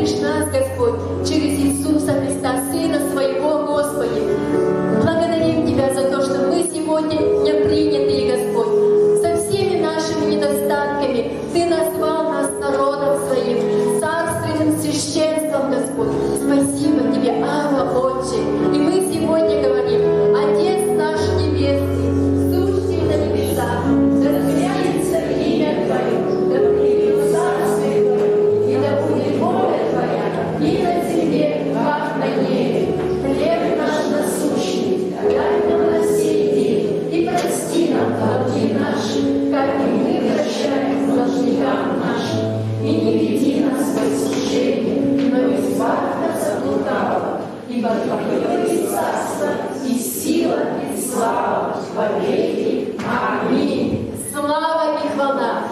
исцелишь нас, Господь, через Иисуса Христа, Сына Своего, Господи. Благодарим Тебя за то, что мы сегодня принятые, Господь, со всеми нашими недостатками. Ты назвал нас народом Своим, царственным священством, Господь. Спасибо Тебе, Ава, Отче. И мы сегодня говорим: Отец наш Небесный, сущий на небесах, да святится имя Твое, да придет царствие Твое, и да будет воля Твоя, и на земле, как на небе. Хлеб наш насущный, дай нам на сей день, и прости нам долги наши, как и мы прощаем должникам нашим. И не веди нас в искушение, но избавь нас от лукавого, ибо Твое есть царство, и сила, и слава во веки. Аминь. Слава и хвала,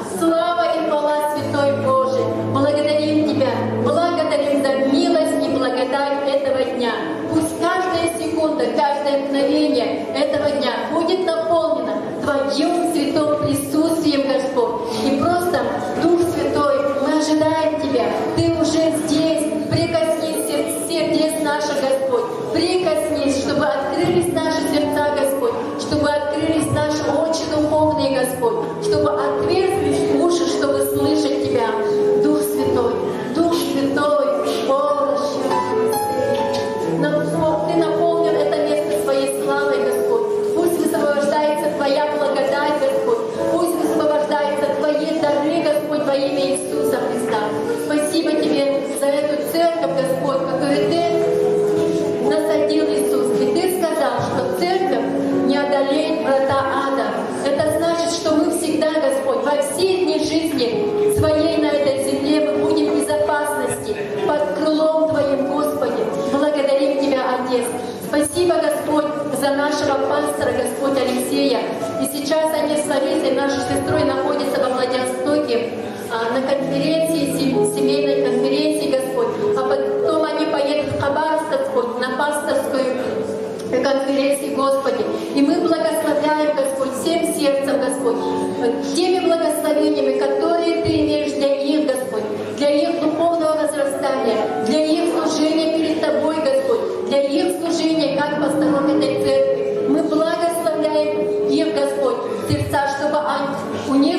Святой Божий. Благодарим Тебя, благодарим за милость и благодать этого дня. Пусть каждая секунда, каждое мгновение этого дня будет наполнено Твоим святым присутствием, Господь. И просто, Дух Святой, мы ожидаем Тебя. Ты уже здесь. Прикоснись в сердец наших, Господь. Прикоснись, чтобы открылись наши сердца, Господь. Чтобы открылись наши очи духовные, Господь. Чтобы отверзлись уши, чтобы слышать Тебя. Дух Святой, Ты наполнил это место Своей славой, Господь. Пусть высвобождается Твоя благодать, Господь. Пусть высвобождается Твои дары, Господь, во имя Иисуса Христа. Спасибо Тебе за эту церковь, Господь, которую Ты насадил, Иисус. И Ты сказал, что церковь не одолеет врата ада. Это значит, что мы всегда, Господь, во все дни жизни Своей на этой земле мы будем в безопасности, под крылом Твоим, Господи. Благодарим Тебя, Отец. Спасибо, Господь, за нашего пастора, Господь, Алексея. И сейчас они с Ларисой, нашей сестрой, находятся во Владивостоке на конференции, семейной конференции, Господь. А потом они поедут в Хабаровск, Господь, на пасторскую конференцию, Господи. И мы благословляем, Господь, всем сердцем, Господь, теми благословениями, которые Ты имеешь для их, Господь, для их духовного возрастания, для их служения перед Тобой, Господь, для их служения как пасторов этой церкви. Мы благословляем их, Господь, сердца, чтобы у них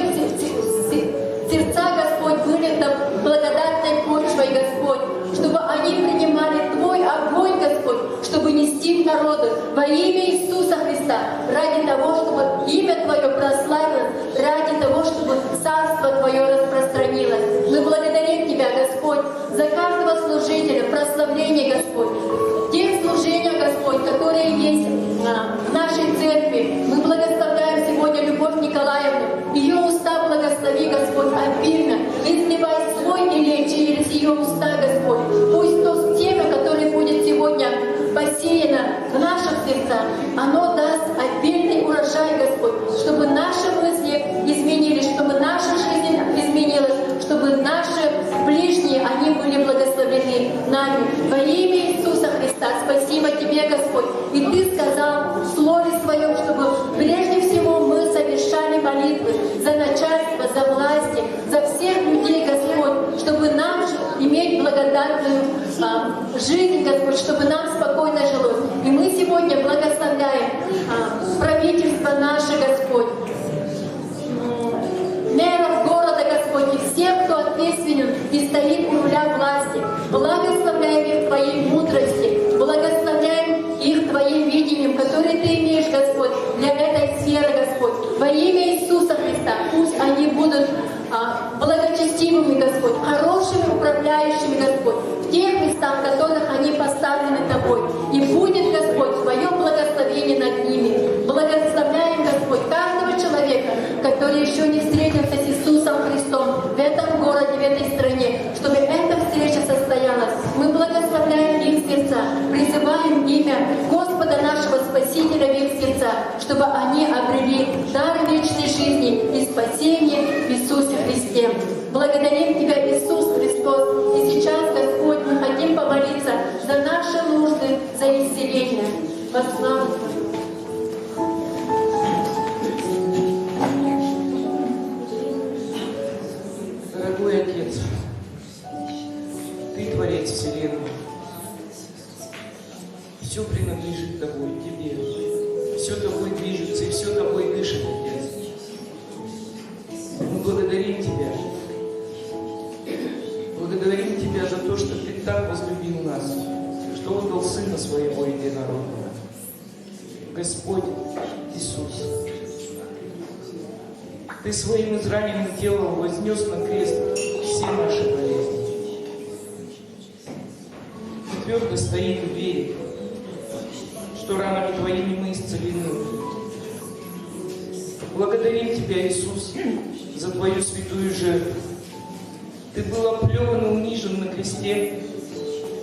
сердца, Господь, были благодатной почвой, Господь, чтобы они принимали Твой огонь, Господь, чтобы нести к народу во имя Иисуса Христа, ради того, чтобы имя Твое прославилось, ради того, чтобы Царство Твое распространилось. Мы благодарим Тебя, Господь, за каждого служителя, прославление, Господь, тех служений, Господь, которые есть в нашей церкви. Мы благословляем сегодня Любовь Николаевну. Ее уста благослови, Господь, обильно. Изливай свой елей через ее уста, Господь. Пусть то семя, которое будет сегодня посеяно в наших сердцах, оно даст обильный урожай, Господь, чтобы наши мысли изменились, чтобы наша жизнь изменилась, чтобы наши ближние, они были благословлены нами. Во имя Иисуса Христа, спасибо Тебе, Господь. И Ты сказал в Слове Своем, чтобы прежде всего мы совершали молитвы за начальство, за власти, за всех людей, Господь, чтобы нам иметь благодатную жизнь, Господь, чтобы нам спокойно жилось. И мы сегодня благословляем правительство наше, Господь, мэров города, Господь, и всех, кто ответственен и стоит у руля власти. Благословляем их Твоей мудрости, благословляем их Твоим видением, которое Ты имеешь, Господь, для этой сферы, Господь. Во имя Иисуса Христа пусть они будут благочестивыми, Господь, хорошими управляющими, Господь, в тех местах, в которых они поставлены Тобой. И будет, Господь, Твое благословение над ними. Благословляем, Господь, каждого человека, который еще не встретился с Иисусом Христом в этом городе, в этой стране, чтобы эта встреча состоялась. Мы благословляем их сердца, призываем имя Господа нашего Спасителя в их сердца, чтобы они обрели дар вечной жизни и спасение в Иисусе Христе. Благодарим Тебя, Иисус Христос. И сейчас, Господь, мы хотим помолиться за наши нужды, за исцеление. Во славу Дорогой Отец, Ты Творец Вселенной. Все принадлежит Тобой, Тебе. Все Тобой движется и все Тобой дышит, Отец. Мы благодарим Тебя. Благодарим Тебя за то, что Ты так возлюбил нас, что отдал Сына Своего Единородного. Господь Иисус, Ты Своим израненным телом вознес на крест все наши болезни. Мы твердо стоим в вере, что ранами Твоими мы исцелены. Благодарим Тебя, Иисус, за Твою святую жертву. Ты был оплеван и унижен на кресте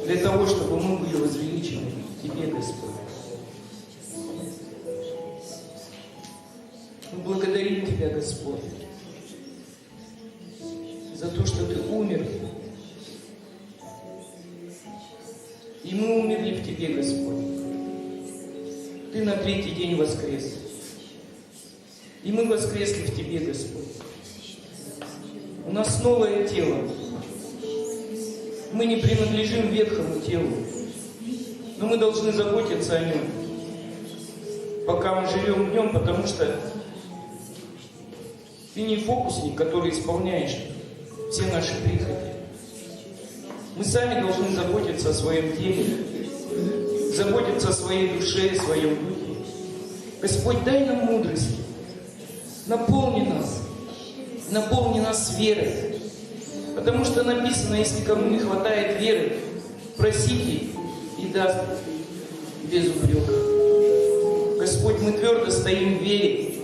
для того, чтобы мы были возвеличены Тебе, Господь. Мы благодарим Тебя, Господь, за то, что Ты умер. И мы умерли в Тебе, Господь. Ты на третий день воскрес. И мы воскресли в Тебе, Господь. У нас новое тело. Мы не принадлежим ветхому телу, но мы должны заботиться о нем, пока мы живем в нем, потому что Ты не фокусник, который исполняешь все наши прихоти. Мы сами должны заботиться о своем теле, заботиться о своей душе и своем духе. Господь, дай нам мудрости, наполни нас верой. Потому что написано, если кому не хватает веры, просите и даст без упрека. Господь, мы твердо стоим в вере,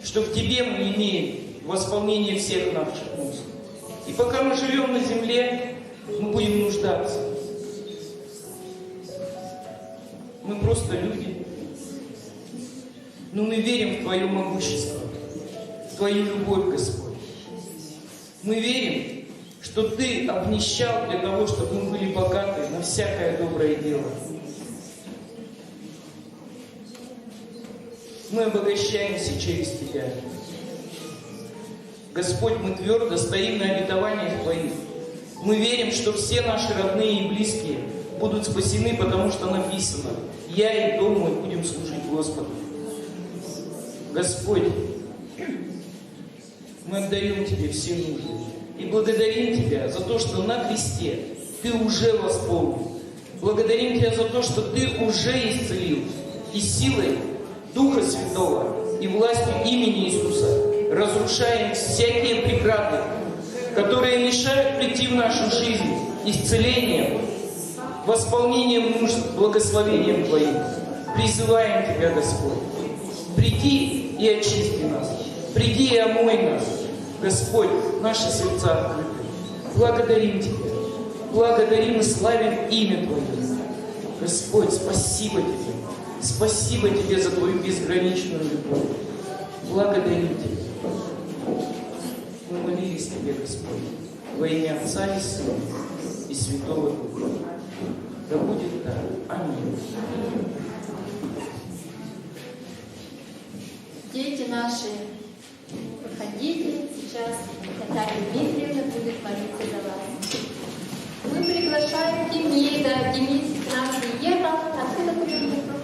что в Тебе мы имеем восполнение всех наших нужд. И пока мы живем на земле, мы будем нуждаться. Мы просто люди. Но мы верим в Твое могущество, в Твою любовь, Господь. Мы верим, что Ты обнищал для того, чтобы мы были богаты на всякое доброе дело. Мы обогащаемся через Тебя. Господь, мы твердо стоим на обетованиях Твоих. Мы верим, что все наши родные и близкие будут спасены, потому что написано: «Я и дом мой будем служить Господу». Господь, мы отдаем Тебе все нужды и благодарим Тебя за то, что на кресте Ты уже восполнил. Благодарим Тебя за то, что Ты уже исцелил, и силой Духа Святого и властью имени Иисуса разрушаем всякие преграды, которые мешают прийти в нашу жизнь исцелением, восполнением нужд, благословением Твоим. Призываем Тебя, Господь, приди и очисти нас, приди и омой нас. Господь, наши сердца открыты. Благодарим Тебя, благодарим и славим имя Твое. Господь, спасибо Тебе. Спасибо Тебе за Твою безграничную любовь. Благодарим Тебя. Мы молились Тебе, Господь, во имя Отца и Сына и Святого Духа. Да будет так. Аминь. Дети наши, выходите, сейчас Наталья Дмитриевна будет молиться за вас. Мы приглашаем Демида. Демид к нам приехал. Откуда приехал?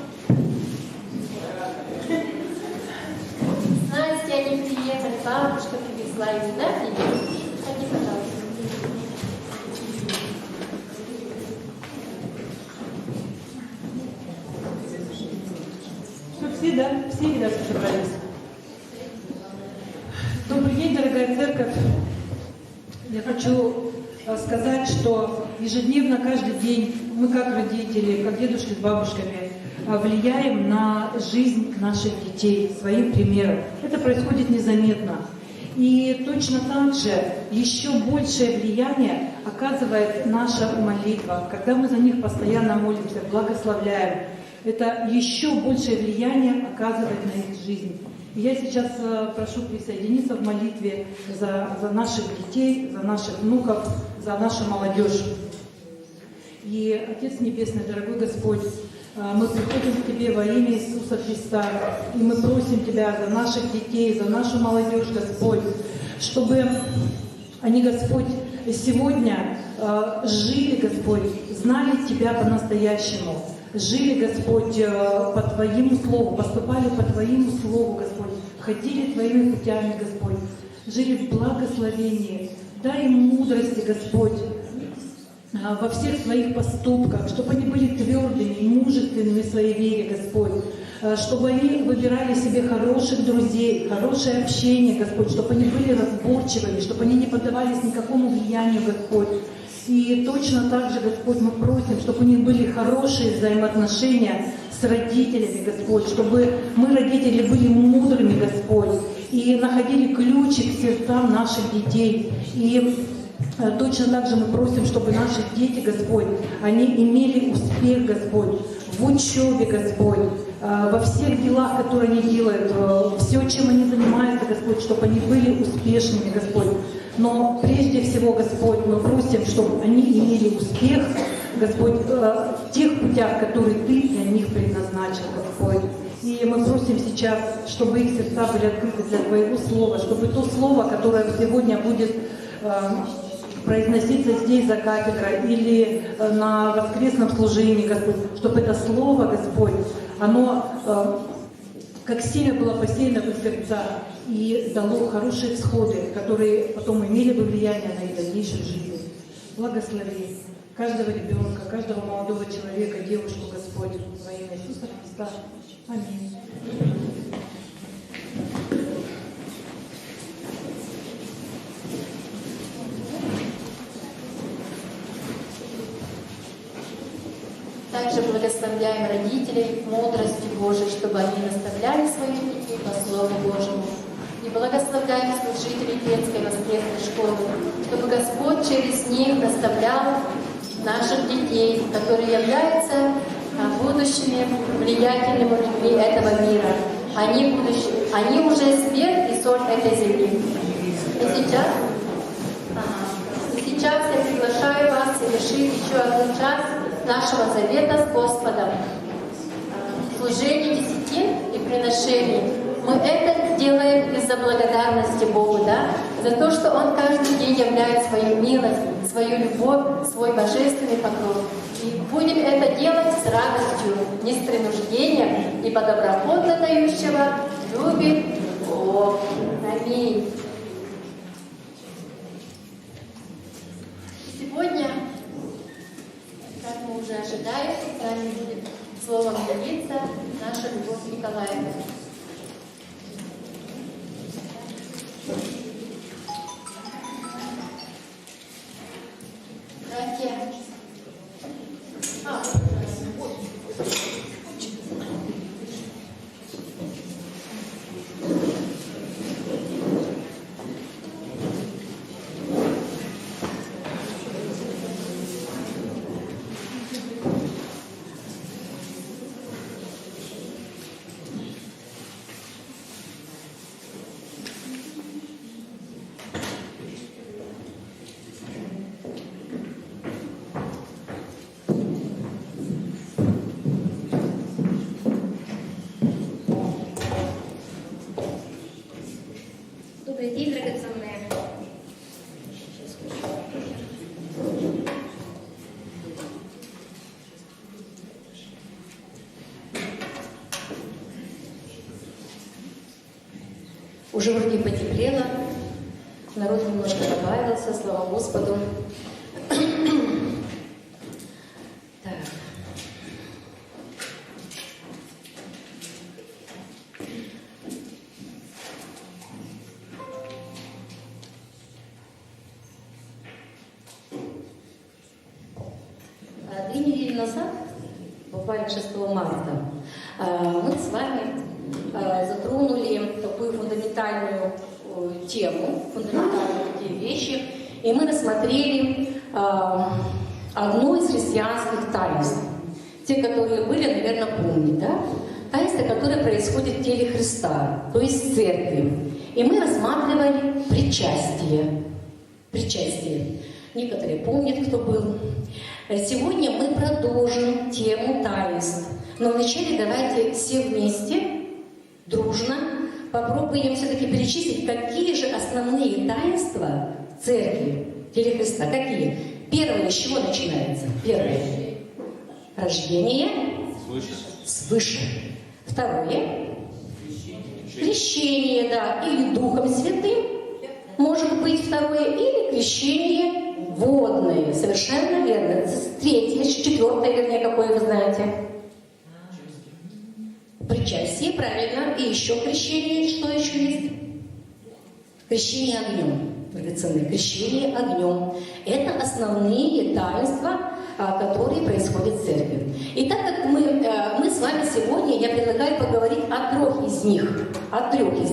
Настя, они приехали, бабушка привезла их, да, Демид? Ходи, пожалуйста. Все, да? Все ребята собрались. Добрый день, дорогая церковь. Я хочу сказать, что ежедневно, каждый день мы, как родители, как дедушки с бабушками, влияем на жизнь наших детей своим примером. Это происходит незаметно. И точно так же еще большее влияние оказывает наша молитва. Когда мы за них постоянно молимся, благословляем, это еще большее влияние оказывает на их жизнь. И я сейчас прошу присоединиться в молитве за наших детей, за наших внуков, за нашу молодежь. И, Отец Небесный, дорогой Господь, мы приходим к Тебе во имя Иисуса Христа, и мы просим Тебя за наших детей, за нашу молодежь, Господь, чтобы они, Господь, сегодня жили, Господь, знали Тебя по-настоящему, жили, Господь, по Твоему Слову, поступали по Твоему Слову, Господь, ходили Твоими путями, Господь, жили в благословении. Дай им мудрости, Господь, во всех своих поступках, чтобы они были твердыми и мужественными в своей вере, Господь, чтобы они выбирали себе хороших друзей, хорошее общение, Господь, чтобы они были разборчивыми, чтобы они не поддавались никакому влиянию, Господь. И точно так же, Господь, мы просим, чтобы у них были хорошие взаимоотношения с родителями, Господь, чтобы мы, родители, были мудрыми, Господь, и находили ключи к сердцам наших детей. И точно так же мы просим, чтобы наши дети, Господь, они имели успех, Господь, в учебе, Господь, во всех делах, которые они делают, все, чем они занимаются, Господь, чтобы они были успешными, Господь. Но прежде всего, Господь, мы просим, чтобы они имели успех, Господь, в тех путях, которые Ты для них предназначил, Господь. И мы просим сейчас, чтобы их сердца были открыты для Твоего Слова, чтобы то Слово, которое сегодня будет произноситься здесь за кафедрой или на воскресном служении, Господь, чтобы это Слово, Господь, оно как семя было посеяно в их сердца и дало хорошие всходы, которые потом имели бы влияние на их дальнейшую жизнь. Благослови каждого ребенка, каждого молодого человека, девушку, Господь, во имя Иисуса Христа. Аминь. Также благословляем родителей мудростью Божией, чтобы они наставляли своих детей по Слову Божьему. И благословляем служителей детской воскресной школы, чтобы Господь через них наставлял наших детей, которые являются будущими влиятельными людьми этого мира. Они будущее, они уже свет и соль этой земли. И сейчас я приглашаю вас совершить еще один час нашего завета с Господом. Служение десятин и приношений. Мы это делаем из-за благодарности Богу, да? За то, что Он каждый день являет свою милость, свою любовь, свой божественный покров. И будем это делать с радостью, не с принуждением, ибо доброходно дающего любит Бог. Аминь. Сегодня, как мы уже ожидаем, с нами будет словом делиться наша Любовь Николаевна. Братья. Добрый день, драгоценные. Уже вроде потеплело, народ немножко добавился, слава Господу. Так. Две недели назад, буквально 6 марта, мы с вами затронули такую фундаментальную тему, фундаментальные такие вещи, и мы рассмотрели одно из христианских таинств. Те, которые были, наверное, помнят, да? Таинство, которое происходит в теле Христа, то есть в церкви. И мы рассматривали причастие. Причастие. Некоторые помнят, кто был. Сегодня мы продолжим тему таинств. Но вначале давайте все вместе, дружно, попробуем все-таки перечислить, какие же основные таинства церкви. теле Христа. Какие? Первое, с чего начинается? Первое. Рождение свыше. Второе. Крещение, да, или Духом Святым, может быть второе, или крещение водное. Совершенно верно. Третье, четвертое, вернее, какое вы знаете? Причастие, правильно. И еще крещение, что еще есть? Крещение огнем, драгоценное. Крещение огнем. Это основные таинства, которые происходят в церкви. И так как мы с вами сегодня, я предлагаю поговорить о трех из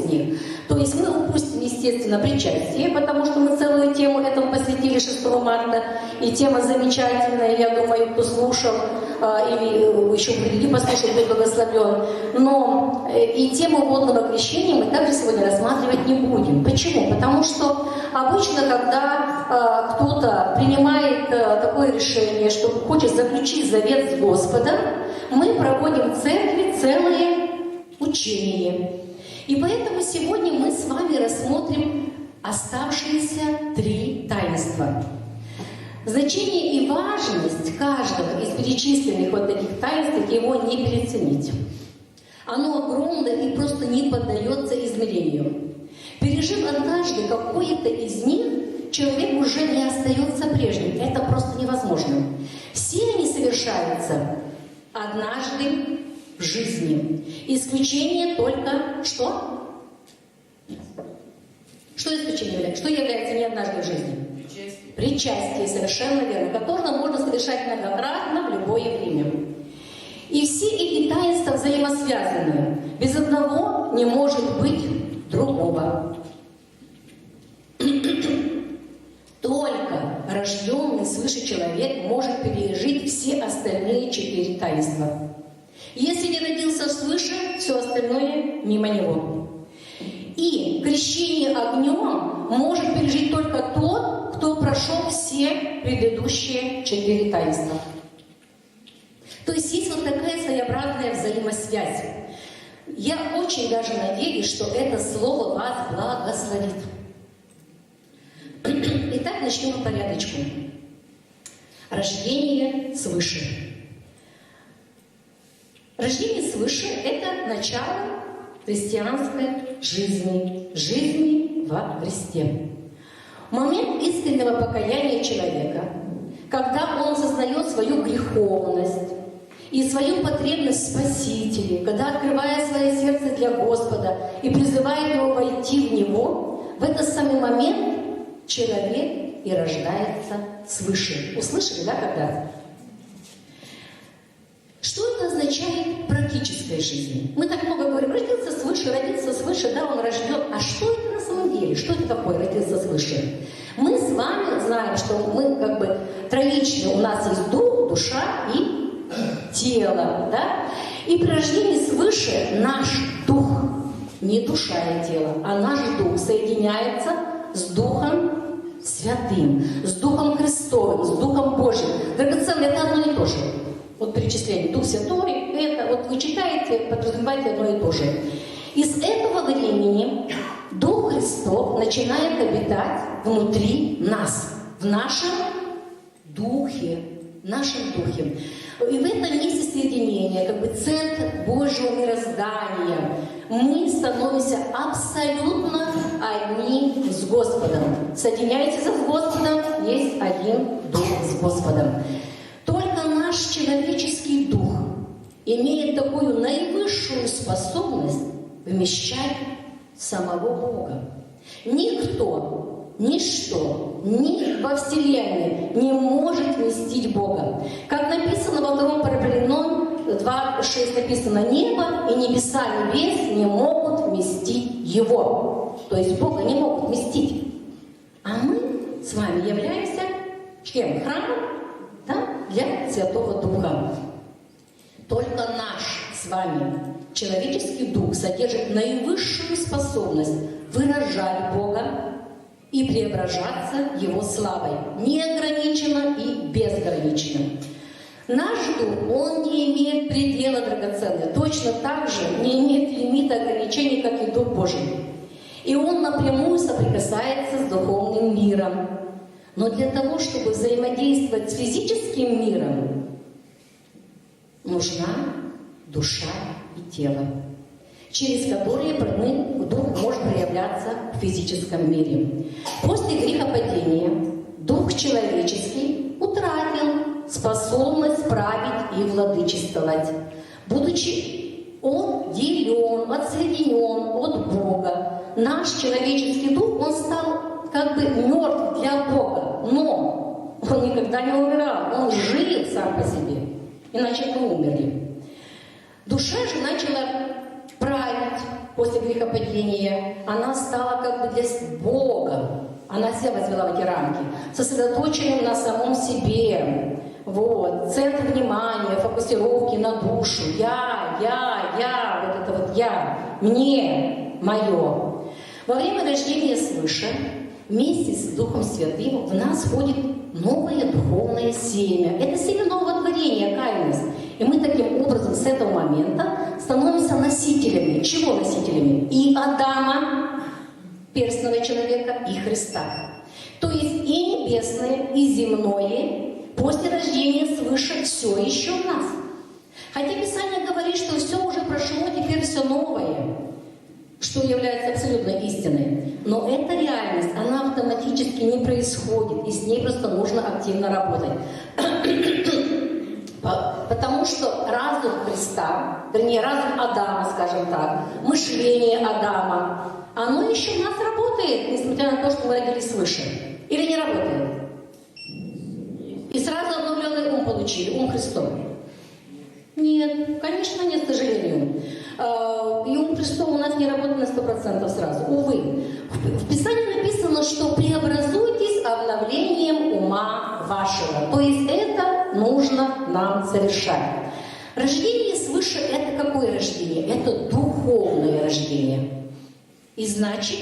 них. То есть мы упустим, естественно, причастие, потому что мы целую тему этому посвятили 6 марта. И тема замечательная, я думаю, кто слушал, или еще впереди послушал, будет благословен. Но и тему водного крещения мы также сегодня рассматривать не будем. Почему? Потому что обычно, когда кто-то принимает такое решение, что хочет заключить завет с Господом, мы проводим в церкви целое учение. И поэтому сегодня мы с вами рассмотрим оставшиеся 3 таинства. Значение и важность каждого из перечисленных вот таких таинств, его не переоценить. Оно огромное и просто не поддается измерению. Пережив однажды какое-то из них, человек уже не остается прежним. Это просто невозможно. Все они совершаются однажды в жизни. Исключение только что? Что исключение является? Что является не однажды в жизни? Причастие, совершенно верно, которое можно совершать многократно в любое время. И все эти таинства взаимосвязаны. Без одного не может быть другого. Только рожденный свыше человек может пережить все остальные 4 таинства. Если не родился свыше, все остальное мимо него. И крещение огнем может пережить только тот, кто прошел все предыдущие 4 таинства. То есть есть вот такая своеобразная взаимосвязь. Я очень даже надеюсь, что это слово вас благословит. Итак, начнем по порядочку. Рождение свыше. Рождение свыше – это начало христианской жизни во Христе. Момент искреннего покаяния человека, когда он осознает свою греховность и свою потребность в Спасителе, когда, открывая свое сердце для Господа и призывает его войти в него, в этот самый момент человек и рождается свыше. Услышали, да, когда? Что это означает в практической жизни? Мы так много говорим, родился свыше, да, он рожден. А что это на самом деле? Что это такое, родился свыше? Мы с вами знаем, что мы как бы троичны. У нас есть дух, душа и тело, да? И при рождении свыше наш дух, не душа и тело, а наш дух соединяется с Духом Святым, с Духом Христовым, с Духом Божьим. Драгоценное, это одно и то же. Вот перечисление. Дух Святой, это, вот вы читаете, подразумеваете одно и то же. И с этого времени Дух Христов начинает обитать внутри нас, в нашем духе, И в этом месте соединения, как бы центр Божьего мироздания, мы становимся абсолютно одни с Господом. Соединяйтесь с Господом, есть один Дух с Господом. Только наш человеческий дух имеет такую наивысшую способность вмещать самого Бога. Никто, ничто, ни во Вселенной не может вместить Бога. Как написано во 2 Паралипоменон 2:6 написано: «Небо и небеса небес не могут вместить Его». То есть Бога не могут вместить. А мы с вами являемся чем? Храмом, да? Для Святого Духа. Только наш с вами человеческий дух содержит наивысшую способность выражать Бога и преображаться Его славой, неограниченно и безгранично. Наш дух, он не имеет предела, драгоценный, точно так же не имеет лимита ограничений, как и Дух Божий. И он напрямую соприкасается с духовным миром. Но для того, чтобы взаимодействовать с физическим миром, нужна душа и тело, через которые дух может проявляться в физическом мире. После грехопадения дух человеческий утратил способность править и владычествовать, будучи отделен, отсоединен от Бога. Наш человеческий дух, он стал как бы мертв для Бога, но он никогда не умирал, он жил сам по себе, иначе мы умерли. Душа же начала править после грехопадения, она стала как бы для Бога, она себя возвела в эти рамки, сосредоточенным на самом себе, вот, центр внимания, фокусировки на душу, я, вот это вот я, мне, мое. Во время рождения свыше вместе с Духом Святым в нас входит новое духовное семя. Это семя нового творения, кайнес. И мы таким образом с этого момента становимся носителями. Чего носителями? И Адама, перстного человека, и Христа. То есть и небесное, и земное после рождения свыше все еще в нас. Хотя Писание говорит, что все уже прошло, теперь все новое, что является абсолютной истиной. Но эта реальность, она автоматически не происходит, и с ней просто нужно активно работать. Потому что разум Христа, вернее, разум Адама, скажем так, мышление Адама, оно еще в нас работает, несмотря на то, что мы родились свыше. Или не работает? И сразу обновленный ум получили, ум Христов. Нет, конечно нет, к сожалению. И ум Христов у нас не работает на 100% сразу, увы. В Писании написано, что преобразуйтесь обновлением ума вашего. То есть это нужно нам совершать. Рождение свыше — это какое рождение? Это духовное рождение. И значит,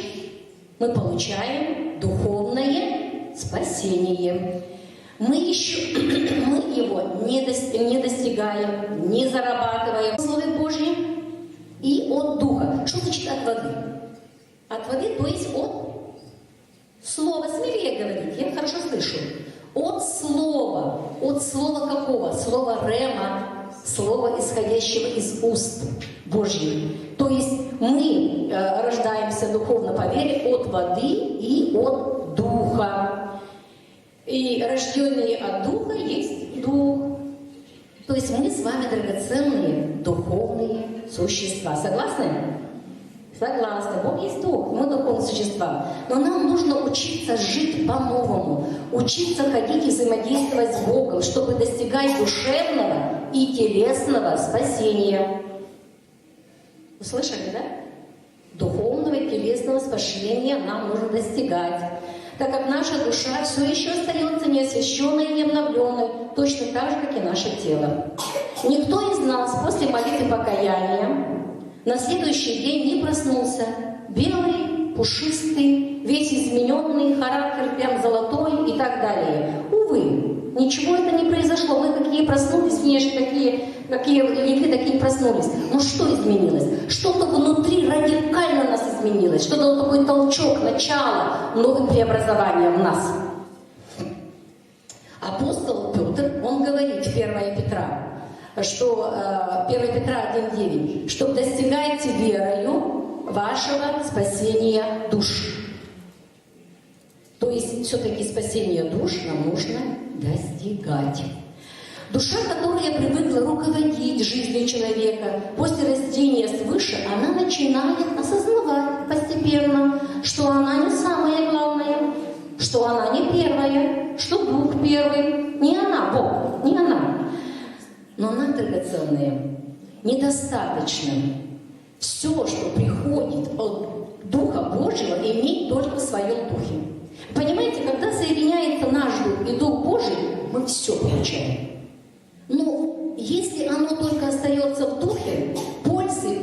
мы получаем духовное спасение. Мы его не достигаем, не зарабатываем в Слове Божьем и от Духа. Что значит от воды? От воды, то есть от слова. Смелее говорить, я хорошо слышу. От слова. От слова какого? Слова рема, слова, исходящего из уст Божьих. То есть мы рождаемся духовно по вере от воды и от Духа. И рожденные от Духа есть Дух. То есть мы с вами драгоценные духовные существа. Согласны? Согласны. Бог есть Дух, мы духовные существа. Но нам нужно учиться жить по-новому, учиться ходить и взаимодействовать с Богом, чтобы достигать душевного и телесного спасения. Вы слышали, да? Духовного и телесного спасения нам нужно достигать, так как наша душа все еще остается неосвященной и не обновленной, точно так же, как и наше тело. Никто из нас после молитвы покаяния на следующий день не проснулся белый, пушистый, весь измененный, характер прям золотой и так далее. Увы, ничего это не произошло. Мы какие проснулись внешне, какие легли, такие проснулись. Но что изменилось? Что-то внутри радикально нас изменилось. Что-то такой толчок, начало новым преобразованием в нас. Апостол Петр, он говорит, 1 Петра, что 1 Петра 1:9, что достигайте верою вашего спасения душ. То есть все-таки спасение душ нам нужно достигать. Душа, которая привыкла руководить жизнью человека, после рождения свыше, она начинает осознавать постепенно, что она не самая главная, что она не первая, что Дух первый, не она, Бог, не она. Но нам, драгоценные, недостаточно все, что приходит от Духа Божьего, иметь только в своем Духе. Понимаете, когда соединяется наш Дух и Дух Божий, мы все получаем. Но если оно только остается в Духе, пользы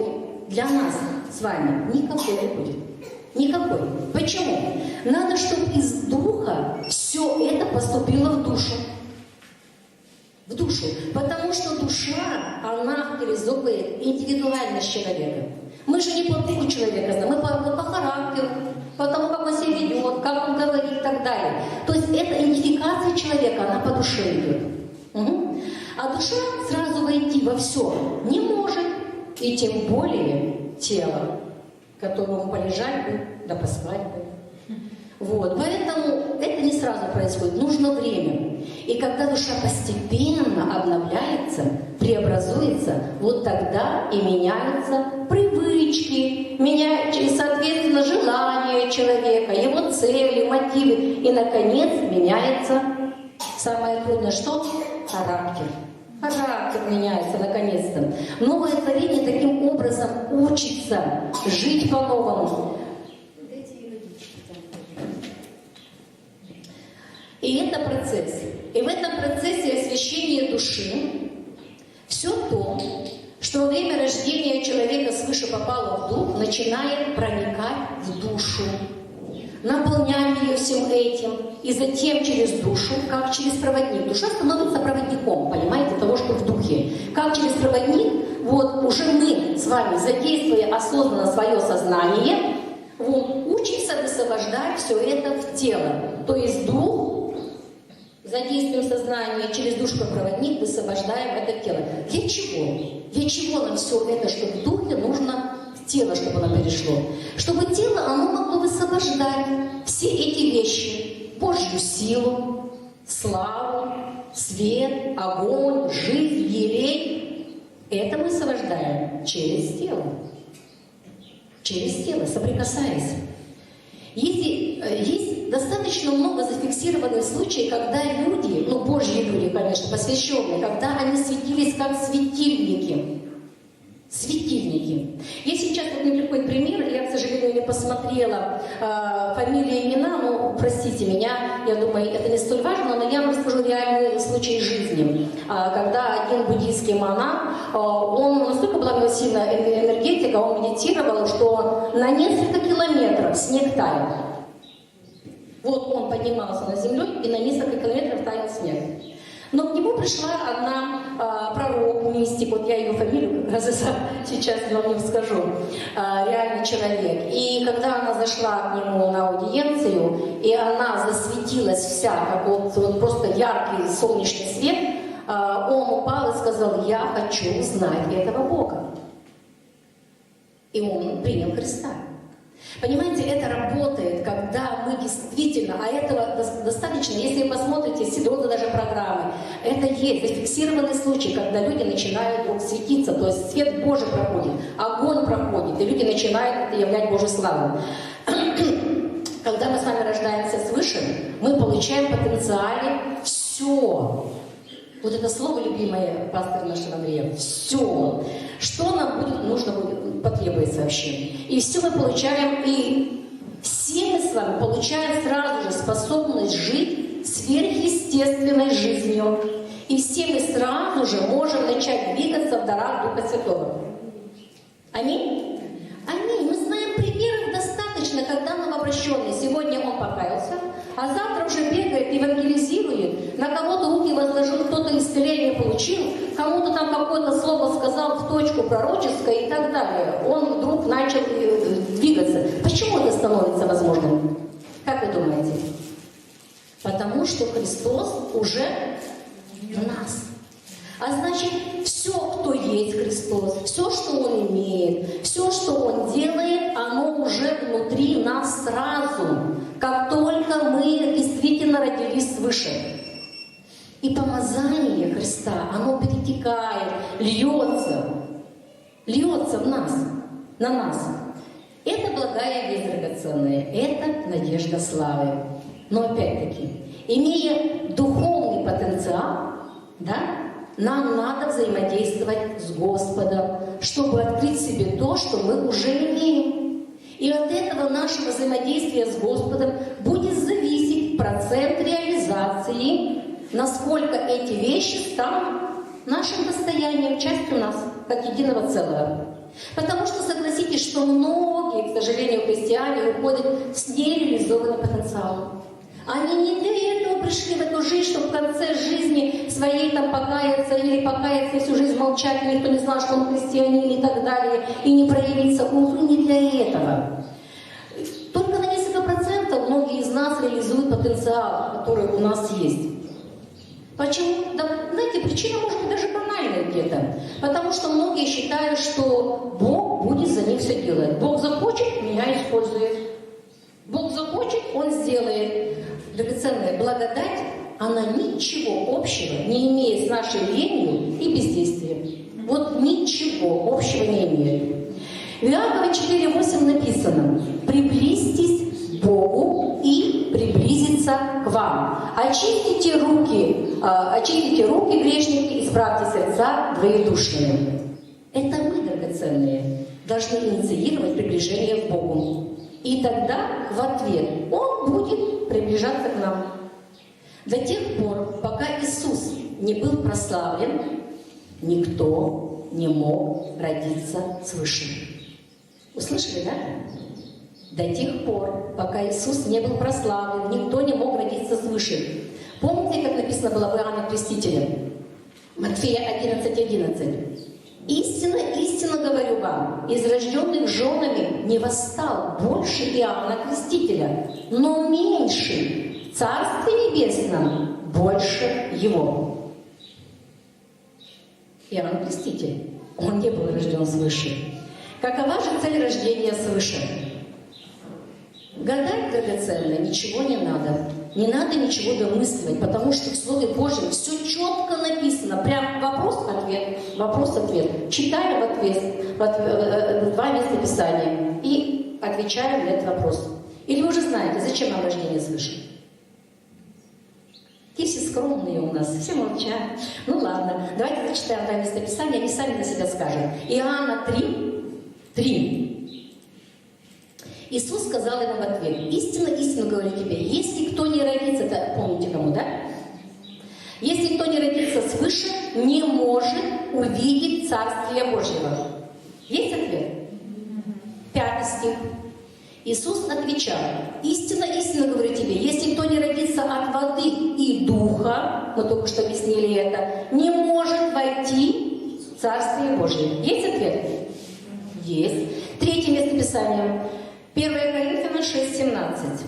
для нас с вами никакой не будет. Никакой. Почему? Надо, чтобы из Духа все это поступило в душу. В душу. Потому что душа, она характеризует индивидуальность человека. Мы же не по духу человека знаем, мы по характеру, по тому, как он себя ведет, как он говорит и так далее. То есть это идентификация человека, она по душе идет. Угу. А душа сразу войти во все не может, и тем более тело, которому полежать бы, да поспать бы. Вот. Поэтому это не сразу происходит, нужно время. И когда душа постепенно обновляется, преобразуется, вот тогда и меняются привычки, меняются, соответственно, желания человека, его цели, мотивы. И, наконец, меняется самое трудное, что? Характер. Характер меняется, наконец-то. Новое творение таким образом учится жить по-новому. И это процесс. И в этом процессе освящения души все то, что во время рождения человека свыше попало в дух, начинает проникать в душу, наполнять ее всем этим, и затем через душу, как через проводник. Душа становится проводником, понимаете, того, что в духе. Как через проводник, вот уже мы с вами, задействуя осознанно свое сознание, вот, учимся высвобождать все это в тело. То есть дух, задействуем сознание, через душу как проводник высвобождаем это тело. Для чего? Для чего нам все это, что в духе, нужно в тело, чтобы оно перешло? Чтобы тело, оно могло высвобождать все эти вещи. Божью силу, славу, свет, огонь, жизнь, елей. Это мы высвобождаем через тело. Через тело, соприкасаясь. Есть достаточно много зафиксированных случаев, когда люди, ну, Божьи люди, конечно, посвященные, когда они светились как светильники. Светильники. Я сейчас, вот мне приходит пример, я, к сожалению, не посмотрела фамилии, имена, но простите меня, я думаю, это не столь важно, но я вам расскажу реальный случай жизни. Когда один буддийский монах, он настолько была у него сильная энергетика, он медитировал, что на несколько километров снег таял. Вот он поднимался над землей, и на несколько километров таял снег. Но к нему пришла одна пророк, мистик, вот я ее фамилию как раз сейчас вам не скажу, реальный человек. И когда она зашла к нему на аудиенцию, и она засветилась вся, как вот просто яркий солнечный свет, он упал и сказал: «Я хочу узнать этого Бога». И он принял Христа. Понимаете, это работает, когда мы действительно, а этого достаточно, если вы посмотрите серьезно даже программы, это есть зафиксированный случай, когда люди начинают вдруг светиться, то есть свет Божий проходит, огонь проходит, и люди начинают являть Божью славу. Когда мы с вами рождаемся свыше, мы получаем в потенциале все. Вот это слово любимое пастора нашего Андрея. Все. Что нам будет нужно, потребуется вообще. И все мы получаем, и все мы с вами получаем сразу же способность жить сверхъестественной жизнью. И все мы сразу же можем начать двигаться в дарах Духа Святого. Аминь? Аминь. Мы знаем примеров достаточно, когда новообращенный, сегодня он покаялся, а завтра уже бегает, евангелизирует, на кого-то руки возложил, кто-то исцеление получил, кому-то там какое-то слово сказал в точку пророческое и так далее. Он вдруг начал двигаться. Почему это становится возможным? Как вы думаете? Потому что Христос уже в нас. А значит, все, кто есть Христос, все, что Он имеет, все, что Он делает, оно уже внутри нас сразу, как только мы действительно родились свыше. И помазание Христа, оно перетекает, льется в нас, на нас. Это благая весть драгоценная, это надежда славы. Но опять-таки, имея духовный потенциал, да, нам надо взаимодействовать с Господом, чтобы открыть себе то, что мы уже имеем. И от этого нашего взаимодействия с Господом будет зависеть процент реализации, насколько эти вещи станут нашим достоянием, частью нас, как единого целого. Потому что согласитесь, что многие, к сожалению, христиане уходят с нереализованным потенциалом. Они не для этого пришли в эту жизнь, чтобы в конце жизни своей там покаяться или покаяться и всю жизнь молчать, и никто не знал, что он христианин и так далее, и не проявиться. Увы, не для этого. Только на несколько процентов многие из нас реализуют потенциал, который у нас есть. Почему? Да, знаете, причина может быть даже банальная где-то. Потому что многие считают, что Бог будет за них все делать. Бог захочет, меня использует. Бог захочет, Он сделает. Драгоценная благодать, она ничего общего не имеет с нашей ленью и бездействием. Вот ничего общего не имеет. В Иакова 4:8 написано: «Приблизьтесь к Богу и приблизиться к вам. Очистите руки, грешники, исправьте сердца двоедушные». Это мы, драгоценные, должны инициировать приближение к Богу. И тогда в ответ Он будет приближаться к нам. До тех пор, пока Иисус не был прославлен, никто не мог родиться свыше. Услышали, да? До тех пор, пока Иисус не был прославлен, никто не мог родиться свыше. Помните, как написано было в Иоанне Крестителе? Матфея 11:11. «Истинно, истинно говорю вам, из рожденных женами не восстал больше Иоанна Крестителя, но меньший в Царстве Небесном больше его». Иоанн Креститель, он не был рожден свыше. Какова же цель рождения свыше? Гадать, драгоценно, ничего не надо. Не надо ничего домысливать, потому что в Слове Божьем все четко написано. Прям вопрос-ответ, вопрос-ответ. Читаем два места Писания и отвечаем на этот вопрос. Или вы уже знаете, зачем нам рождение свыше? Те все скромные у нас, все молчат. Ну ладно, давайте зачитаем два места Писания, они сами на себя скажут. Иоанна 3. Иисус сказал ему в ответ: «Истинно, истинно говорю тебе, если кто не родится», это помните кому, да? «Если кто не родится свыше, не может увидеть Царствие Божьего». Есть ответ? 5 стих. Иисус отвечал: «Истинно, истинно говорю тебе, если кто не родится от воды и духа», мы только что объяснили это, «не может войти в Царствие Божье». Есть ответ? Есть. 3 место Писания. 1 Коринфянам 6:17.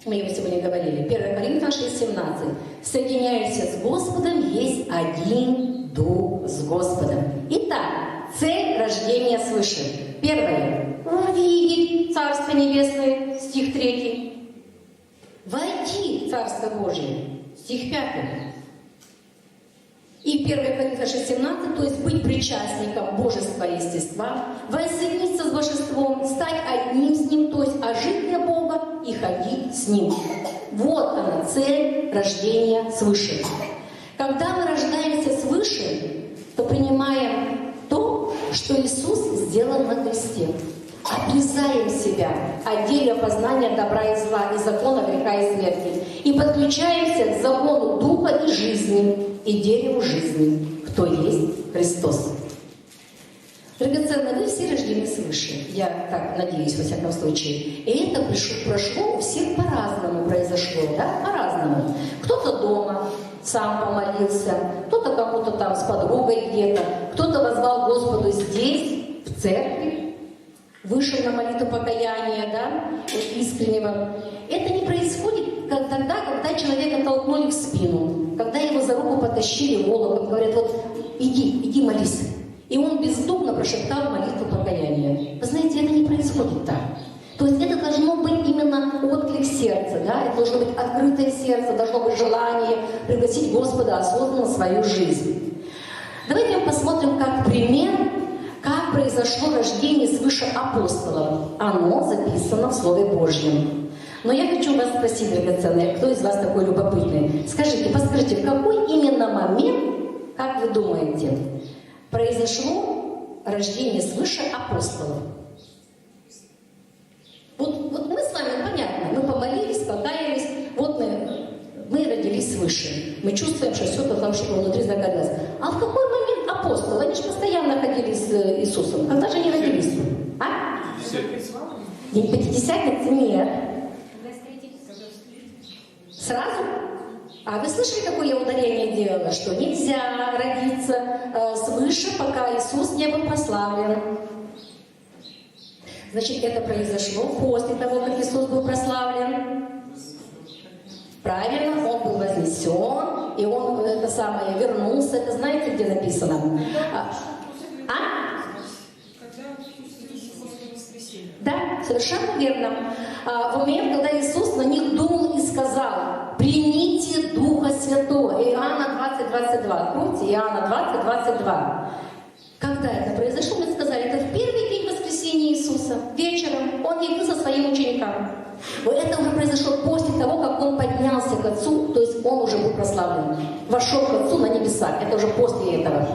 Мы его сегодня говорили. 1 Коринфянам 6:17. «Соединяющийся с Господом есть один Дух с Господом». Итак, цель рождения свыше. Первое. Увидеть Царство Небесное, стих 3. Войти в Царство Божие, стих 5. И 1 Коринфянам 6:17, то есть быть причастником божества и естества, воссоединиться с божеством, стать одним с ним, то есть ожить для Бога и ходить с ним. Вот она, цель рождения свыше. Когда мы рождаемся свыше, то принимаем то, что Иисус сделал на кресте. Отрезаем себя от деля познания добра и зла, и закона греха и смерти, и подключаемся к закону духа и жизни, и дереву жизни, кто есть Христос. Драгоценно, вы все рождены свыше, я так надеюсь, во всяком случае. И это прошло у всех по-разному произошло, да, по-разному. Кто-то дома сам помолился, кто-то кому-то там с подругой где-то, кто-то возвал Господу здесь, в церкви, вышел на молитву покаяния, да, искреннего. Это не происходит тогда, когда человека толкнули в спину, когда его за руку потащили волоком, говорят: вот иди молись. И он бездумно прошептал молитву покаяния. Вы знаете, это не происходит так. То есть это должно быть именно отклик сердца, да, это должно быть открытое сердце, должно быть желание пригласить Господа осознанно в свою жизнь. Давайте мы посмотрим как пример, как произошло рождение свыше апостолов. Оно записано в Слове Божьем. Но я хочу вас спросить, драгоценные, кто из вас такой любопытный? Скажите, подскажите, в какой именно момент, как вы думаете, произошло рождение свыше апостолов? Вот мы с вами, понятно, мы помолились, покаялись, вот мы родились свыше. Мы чувствуем, что все там что-то внутри загорелось. А в какой момент апостолы? Они же постоянно ходили с Иисусом. Когда же они родились? А? День Пятидесятницы? Нет. Сразу? А вы слышали, какое я ударение делала? Что нельзя родиться свыше, пока Иисус не был прославлен. Значит, это произошло после того, как Иисус был прославлен. Правильно, Он был вознесен, и Он это самое вернулся. Это знаете, где написано? Да, совершенно верно. В момент, когда Иисус на них думал и сказал: примите Духа Святого. Иоанна 20:22. Откройте, Иоанна 20:22. Когда это произошло, мы сказали, это в первый день воскресения Иисуса. Вечером Он явился своим ученикам. Это уже произошло после того, как Он поднялся к Отцу, то есть Он уже был прославлен. Вошел к Отцу на небеса. Это уже после этого.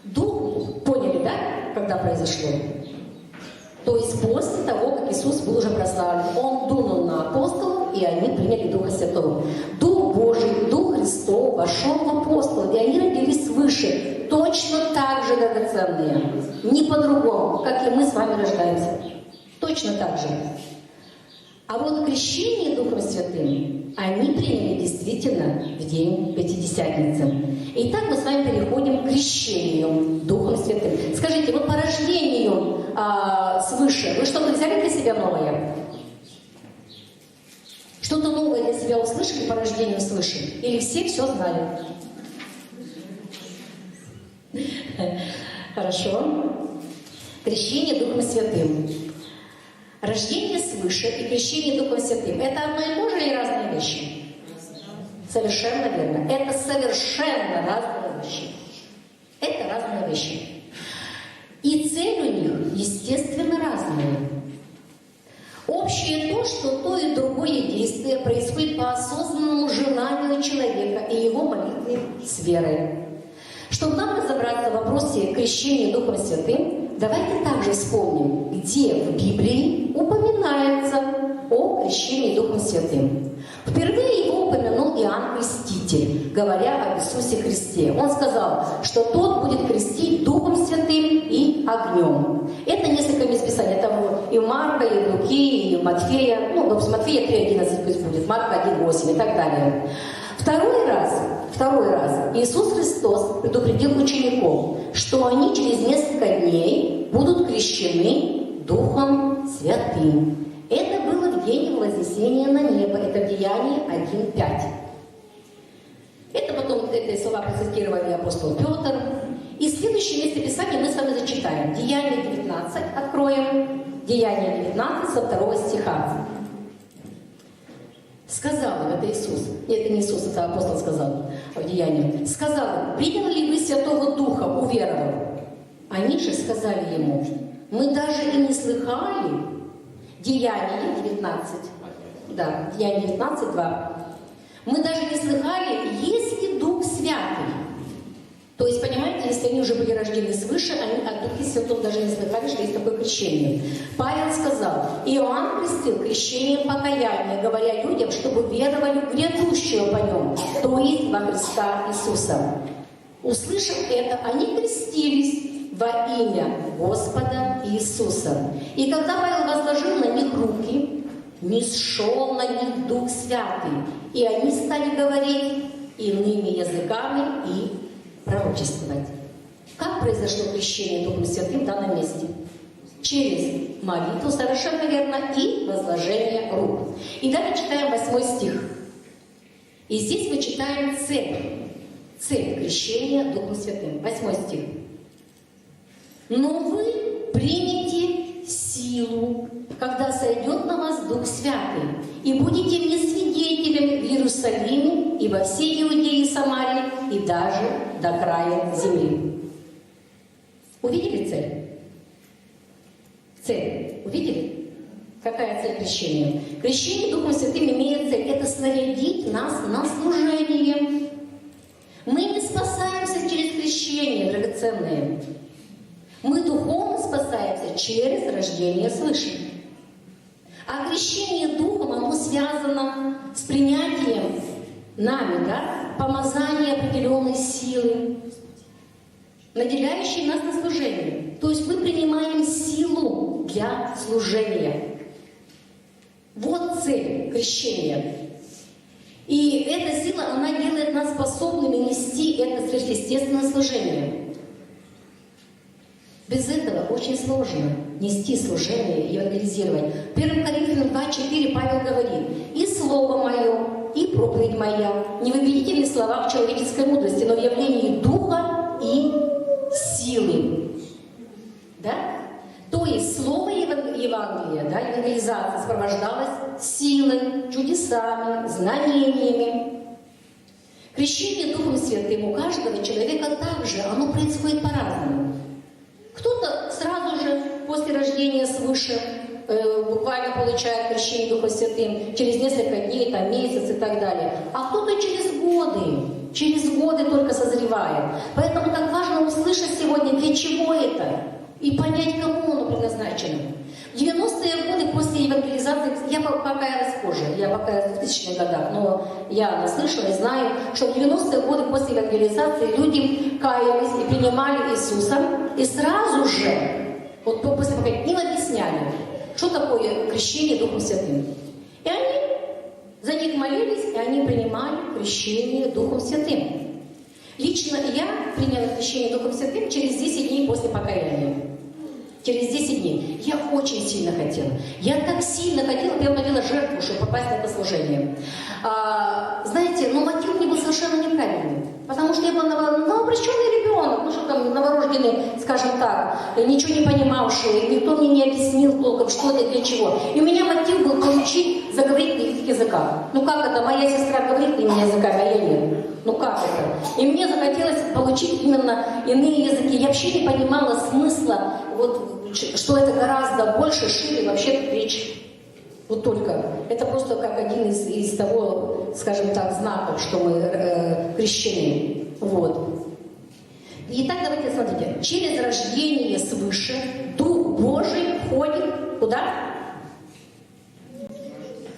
Дух, поняли, да, когда произошло? То есть после того, как Иисус был уже прославлен, Он дунул на апостолов, и они приняли Духа Святого. Дух Божий, Дух Христов вошел в апостолов, и они родились свыше, точно так же драгоценные. Не по-другому, как и мы с вами рождаемся. Точно так же. А вот крещение Духом Святым они приняли действительно в день Пятидесятницы. Итак, мы с вами переходим к крещению Духом Святым. Скажите, вот по рождению свыше вы что-то взяли для себя новое? Что-то новое для себя услышали по рождению свыше? Или все знали? Хорошо. Крещение Духом Святым. Рождение свыше и крещение Духом Святым – это одно и то же или разные вещи? Совершенно верно. Это совершенно разные вещи. Это разные вещи. И цель у них, естественно, разная. Общее то, что то и другое действие происходит по осознанному желанию человека и его молитве с верой. Чтобы нам разобраться в вопросе крещения Духом Святым, давайте также вспомним, где в Библии упоминается о крещении Духом Святым. Впервые его упомянул Иоанн Креститель, говоря об Иисусе Христе. Он сказал, что тот будет крестить Духом Святым и огнем. Это несколько мест Писания. Это и в Марка, и в Луки, и в Матфея. Ну, в Матфея 3:11 пусть будет, Марка 1:8 и так далее. Второй раз Иисус Христос предупредил учеников, что они через несколько дней будут крещены Духом Святым. Это было в день вознесения на небо. Это Деяние 1:5. Это потом эти слова процитировали апостол Петр. И следующее место Писания мы с вами зачитаем. Деяние 19 откроем. Деяние 19 со 2 стиха. Сказал им, это Иисус. Это не Иисус, это апостол сказал в Деянии. Сказал им: приняли ли вы Святого Духа, уверовав? Они же сказали ему: мы даже и не слыхали. Деяние 19. Да, Деяние 19, 2. Мы даже не слыхали, есть ли Дух Святый. То есть, понимаете, если они уже были рождены свыше, они от Духа Святого даже не слыхали, что есть такое крещение. Павел сказал: Иоанн крестил крещением покаяния, говоря людям, чтобы веровали в грядущего по нем, то есть во Христа Иисуса. Услышав это, они крестились во имя Господа Иисуса. И когда Павел возложил на них руки, нисшел на них Дух Святый, и они стали говорить иными языками и пророчествовать. Как произошло крещение Духом Святым в данном месте? Через молитву, совершенно верно, и возложение рук. И далее читаем 8 стих. И здесь мы читаем цель крещения Духом Святым. 8 стих. Но вы примете силу, когда сойдет на вас Дух Святый, и будете мне свидетелями в Иерусалиме и во всей Иудее и Самарии, и даже до края земли. Увидели цель? Цель. Увидели? Какая цель крещения? Крещение Духом Святым имеет цель. Это снарядить нас на служение. Мы не спасаемся через крещение, драгоценные. Мы духовно спасаемся через рождение свыше. А крещение Духом, оно связано с принятием нами, да, помазания определенной силы, наделяющей нас на служение. То есть мы принимаем силу для служения. Вот цель крещения. И эта сила, она делает нас способными нести это сверхъестественное служение. Без этого очень сложно нести служение и евангелизировать. 1 Коринфянам 2:4 Павел говорит: «И слово мое, и проповедь моя не в убедительных словах человеческой мудрости, но в явлении духа и силы». Да? То есть слово Евангелия, да, евангелизация сопровождалась силой, чудесами, знамениями. Крещение Духом Святым у каждого человека также, оно происходит по-разному. Кто-то сразу же после рождения свыше буквально получает крещение Духом Святым, через несколько дней, там, месяц и так далее. А кто-то через годы только созревает. Поэтому так важно услышать сегодня, для чего это, и понять, кому оно предназначено. В 90-е годы после евангелизации, я покаялась позже, я покаялась в 2000-х годах, но я наслышала и знаю, что в 90-е годы после евангелизации люди каялись и принимали Иисуса, и сразу же, вот после покаяния, им объясняли, что такое крещение Духом Святым. И они за них молились, и они принимали крещение Духом Святым. Лично я приняла крещение Духом Святым через 10 дней после покаяния. Через 10 дней. Я очень сильно хотела. Я так сильно хотела, я молила жертву, чтобы попасть на это служение. Знаете, но мотив мне был совершенно неправильный. Потому что я была новообращенный ребенок, ну что там, новорожденный, скажем так, ничего не понимавший, никто мне не объяснил толком, что это для чего. И у меня мотив был получить, заговорить на их языках. Ну как это? Моя сестра говорит иными языками, а я нет. Ну как это? И мне захотелось получить именно иные языки. Я вообще не понимала смысла, вот, что это гораздо больше, шире, вообще речь. Вот только. Это просто как один из того, скажем так, знаков, что мы крещены. Вот. Итак, давайте смотрите. Через рождение свыше Дух Божий входит куда?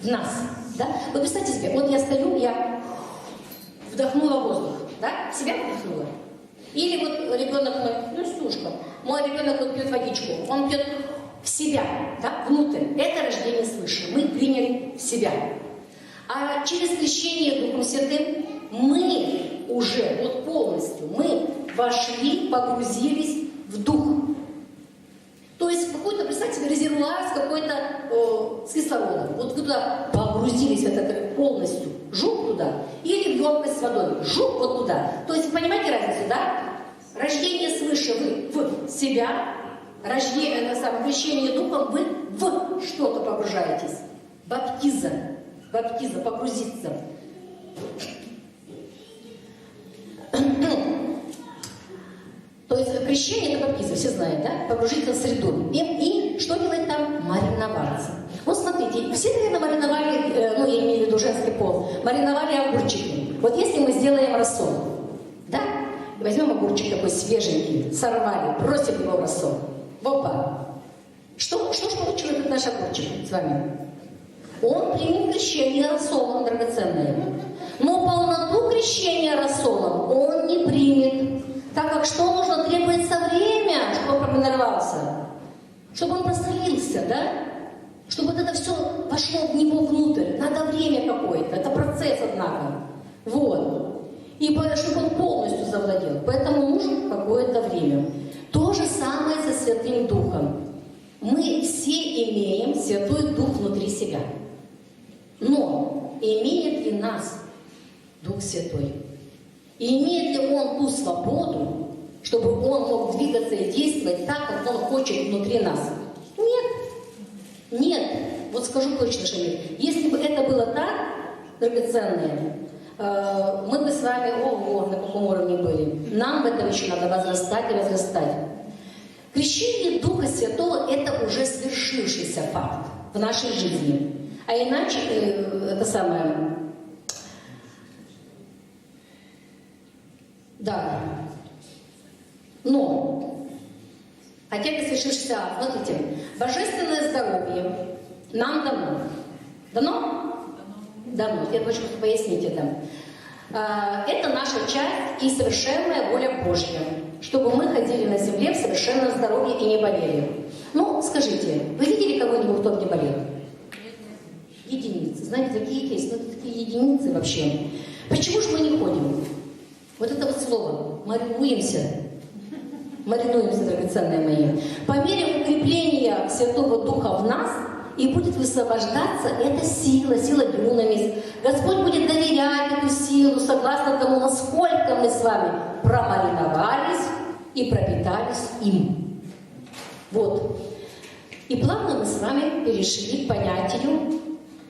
В нас. Да? Вы представьте себе, вот я стою, я вдохнула воздух, да? Себя вдохнула. Или вот ребенок мой, ну, Стушка, мой ребенок вот пьет водичку, он пьет в себя, да, внутрь. Это рождение свыше. Мы приняли в себя. А через крещение Духом Святым мы уже вот полностью, мы вошли, погрузились в Дух. То есть какой-то, представьте себе, резервуар с какой-то с кислородом. Вот вы туда погрузились в это полностью, жук туда, или в емкость с водой, жук вот туда. То есть, понимаете разницу, да? Рождение свыше вы в себя, крещение Духом вы в что-то погружаетесь. Баптиза, погрузиться. То есть крещение — это баптизм, все знают, да? Погрузиться в среду. И что делать там? Мариноваться. Вот смотрите, все, наверное, мариновали, ну, я имею в виду женский пол, мариновали огурчики. Вот если мы сделаем рассол, да? Возьмем огурчик такой свеженький, сорвали, бросим его в рассол. Опа! Что ж получил этот наш огурчик с вами? Он примет крещение рассолом драгоценное. Но полноту крещения рассолом он не примет. Так как что нужно? Требуется время, чтобы он проминировался. Чтобы он просолился, да? Чтобы вот это все пошло в него внутрь. Надо время какое-то. Это процесс, однако. Вот. И чтобы он полностью завладел. Поэтому нужно какое-то время. То же самое со Святым Духом. Мы все имеем Святой Дух внутри себя. Но имеет ли нас Дух Святой? И имеет ли Он ту свободу, чтобы Он мог двигаться и действовать так, как Он хочет внутри нас? Нет. Нет. Вот скажу точно, что нет. Если бы это было так, драгоценное, мы бы с вами, на каком уровне были. Нам в этом еще надо возрастать и возрастать. Крещение Духа Святого – это уже свершившийся факт в нашей жизни. А иначе, это самое, да, но, хотя это свершившийся факт, смотрите, божественное здоровье нам дано. Дано? Дано. Я хочу пояснить это. Это наша часть и совершенная воля Божья, чтобы мы ходили на земле в совершенном здоровье и не болели. Ну, скажите, вы видели кого-нибудь, кто не болел? Единицы. знаете, такие есть, но это такие единицы вообще. Почему же мы не ходим? Вот это вот слово «маринуемся». Маринуемся, драгоценные мои. По мере укрепления Святого Духа в нас и будет высвобождаться эта сила, сила дюнамис. Господь будет доверять эту силу согласно тому, насколько мы с вами промариновались и пропитались им. Вот. И плавно мы с вами перешли к понятию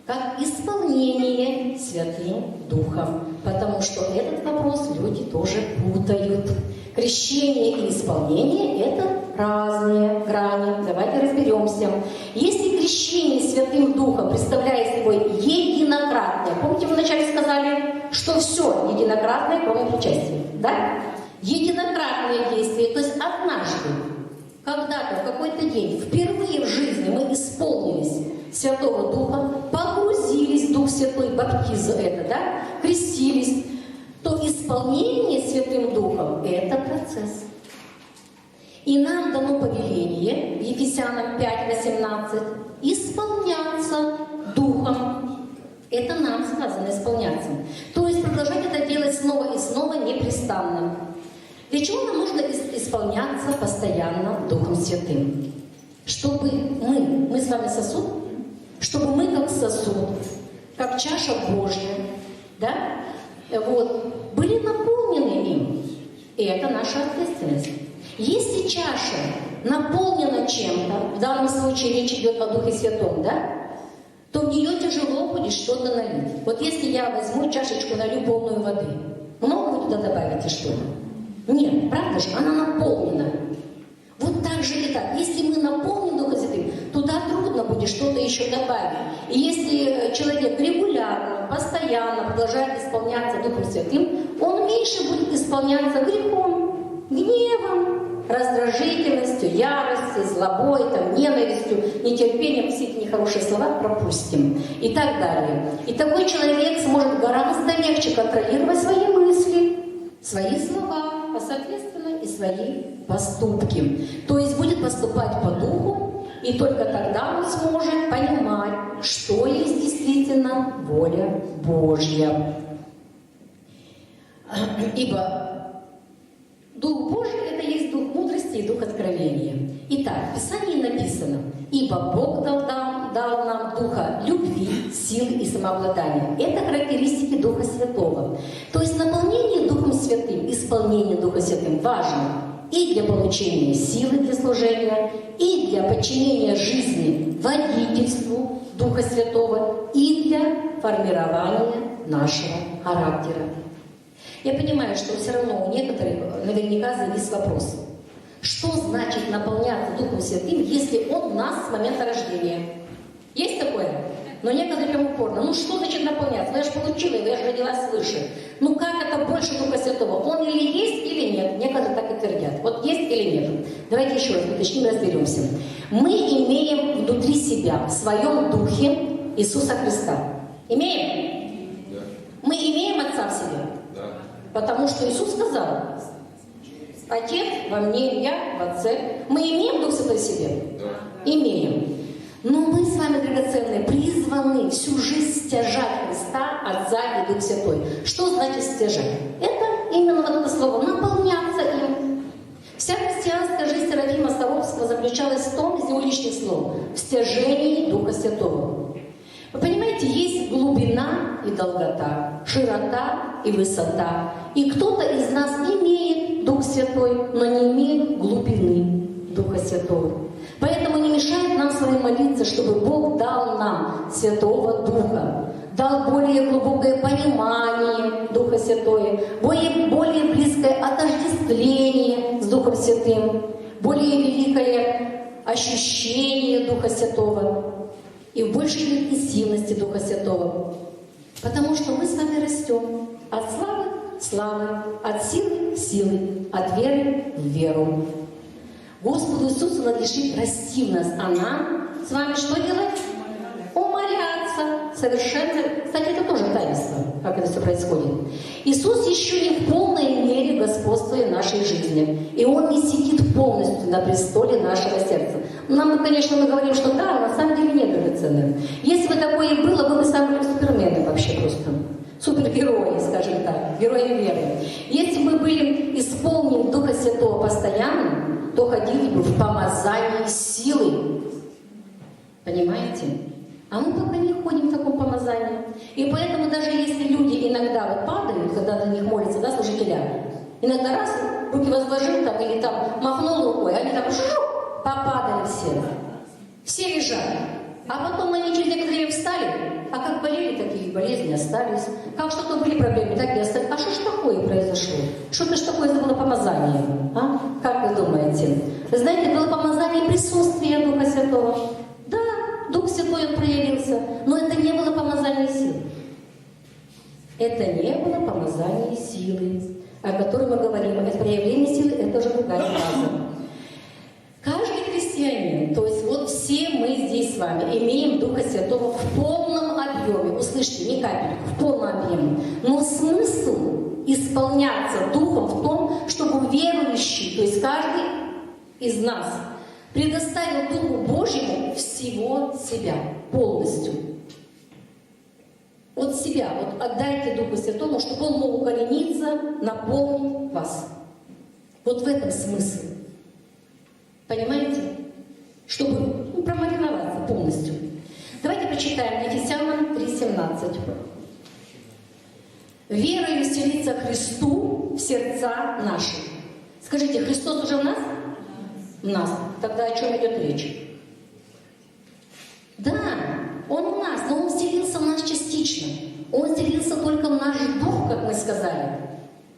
как исполнение Святым Духом, потому что этот вопрос люди тоже путают. Крещение и исполнение – это разные грани. Давайте разберемся. Если крещение Святым Духом представляет собой единократное, помните, мы вначале сказали, что все единократное, кроме причастия, да? Единократное действие, то есть однажды, когда-то, в какой-то день, впервые в жизни мы исполнились Святого Духа, погрузились в Дух Святой, баптизм это, да, крестились, то исполнение Святым Духом – это процесс. И нам дано повеление, в Ефесянам 5:18, исполняться Духом. Это нам сказано, исполняться. То есть продолжать это делать снова и снова непрестанно. Для чего нам нужно исполняться постоянно Духом Святым? Чтобы мы с вами сосуд, чтобы мы как сосуд, как чаша Божья, да, вот, были наполнены им. И это наша ответственность. Если чаша наполнена чем-то, в данном случае речь идет о Духе Святом, да, то в нее тяжело будет что-то налить. Вот если я возьму чашечку, налью полную воды, много вы туда добавите что-то? Нет, правда же? Она наполнена. Вот так же и так. Если мы наполнены Духом Святым, туда трудно будет что-то еще добавить. И если человек регулярно, постоянно продолжает исполняться Духом Святым, он меньше будет исполняться грехом, гневом, раздражительностью, яростью, злобой, там, ненавистью, нетерпением. Все эти нехорошие слова пропустим и так далее. И такой человек сможет гораздо легче контролировать свои мысли, свои слова, а соответственно и свои поступки. То есть будет поступать по духу, и только тогда он сможет понимать, что есть действительно воля Божья. Ибо Дух Божий – это есть Дух мудрости и Дух откровения. Итак, в Писании написано: «Ибо Бог дал нам Духа любви, силы и самообладания». Это характеристики Духа Святого. То есть наполнение Духом Святым, исполнение Духа Святым важно и для получения силы для служения, и для подчинения жизни водительству Духа Святого, и для формирования нашего характера. Я понимаю, что все равно у некоторых наверняка завис вопрос. Что значит наполняться Духом Святым, если Он в нас с момента рождения? Есть такое? Но некоторые прям упорно. Ну что значит наполняться? Ну я же получила его, я же родилась свыше. Ну как это больше Духа Святого? Он или есть, или нет? Некоторые так и твердят. Вот есть или нет? Давайте еще раз уточним, разберемся. Мы имеем внутри себя, в своем Духе Иисуса Христа. Имеем? Да. Мы имеем Отца в себе? Да. Потому что Иисус сказал: Отец во мне, я в Отце. Мы имеем Дух Святой в себе? Да. Имеем. Но мы с вами, драгоценные, призваны всю жизнь стяжать Христа, Отца и Дух Святой. Что значит стяжать? Это именно вот это слово «наполняться им». Вся христианская жизнь Серафима Саровского заключалась в том, из его личных слов, в стяжении Духа Святого. Вы понимаете, есть глубина и долгота, широта и высота. И кто-то из нас имеет Дух Святой, но не имеет глубины Духа Святого. Поэтому не мешает нам с вами молиться, чтобы Бог дал нам Святого Духа, дал более глубокое понимание Духа Святого, более близкое отождествление с Духом Святым, более великое ощущение Духа Святого и в большей интенсивности Духа Святого. Потому что мы с вами растем от славы к славе, от силы к силе, от веры в веру. Господу Иисусу надлежит расти в нас, а нам с вами что делать? Умоляться совершенно... Кстати, это тоже таинство, как это все происходит. Иисус еще не в полной мере господствует в нашей жизни. И Он не сидит полностью на престоле нашего сердца. Нам, конечно, мы говорим, что да, на самом деле нет драгоценных. Если бы такое и было, вы бы сами были супермены вообще просто. Супергерои, скажем так, герои веры. Если бы были исполнены Духа Святого постоянно, то ходили бы в помазании силы. Понимаете? А мы пока не ходим в таком помазании. И поэтому даже если люди иногда вот падают, когда на них молятся, да, служителя, иногда раз, руки возложил там или там махнул рукой, они там попадали все. Все лежали. А потом они через некоторое время встали, а как болели, такие болезни остались. Как что-то были проблемы, так и остались. А что ж такое произошло? Что-то ж такое было помазание. А? Как вы думаете? Вы знаете, было помазание присутствия Духа Святого. Да, Дух Святой Он проявился, но это не было помазание силы. Это не было помазание силы, о которой мы говорим. Это проявление силы, это уже другая фраза. Каждый христианин, то есть вот все мы здесь с вами имеем Духа Святого в полном объеме. Услышьте, не капельку, в полном объеме. Но смысл исполняться Духом в том, чтобы верующий, то есть каждый из нас, предоставил Духу Божьему всего себя, полностью. От себя, вот отдайте Духу Святому, чтобы Он мог укорениться, наполнить вас. Вот в этом смысл. Понимаете? Чтобы промариноваться полностью. Давайте прочитаем Ефесянам 3:17. «Верою вселится Христу в сердца наши». Скажите, Христос уже в нас? В нас. Тогда о чем идет речь? Да, Он у нас, но Он вселился в нас частично. Он вселился только в наш дух, как мы сказали.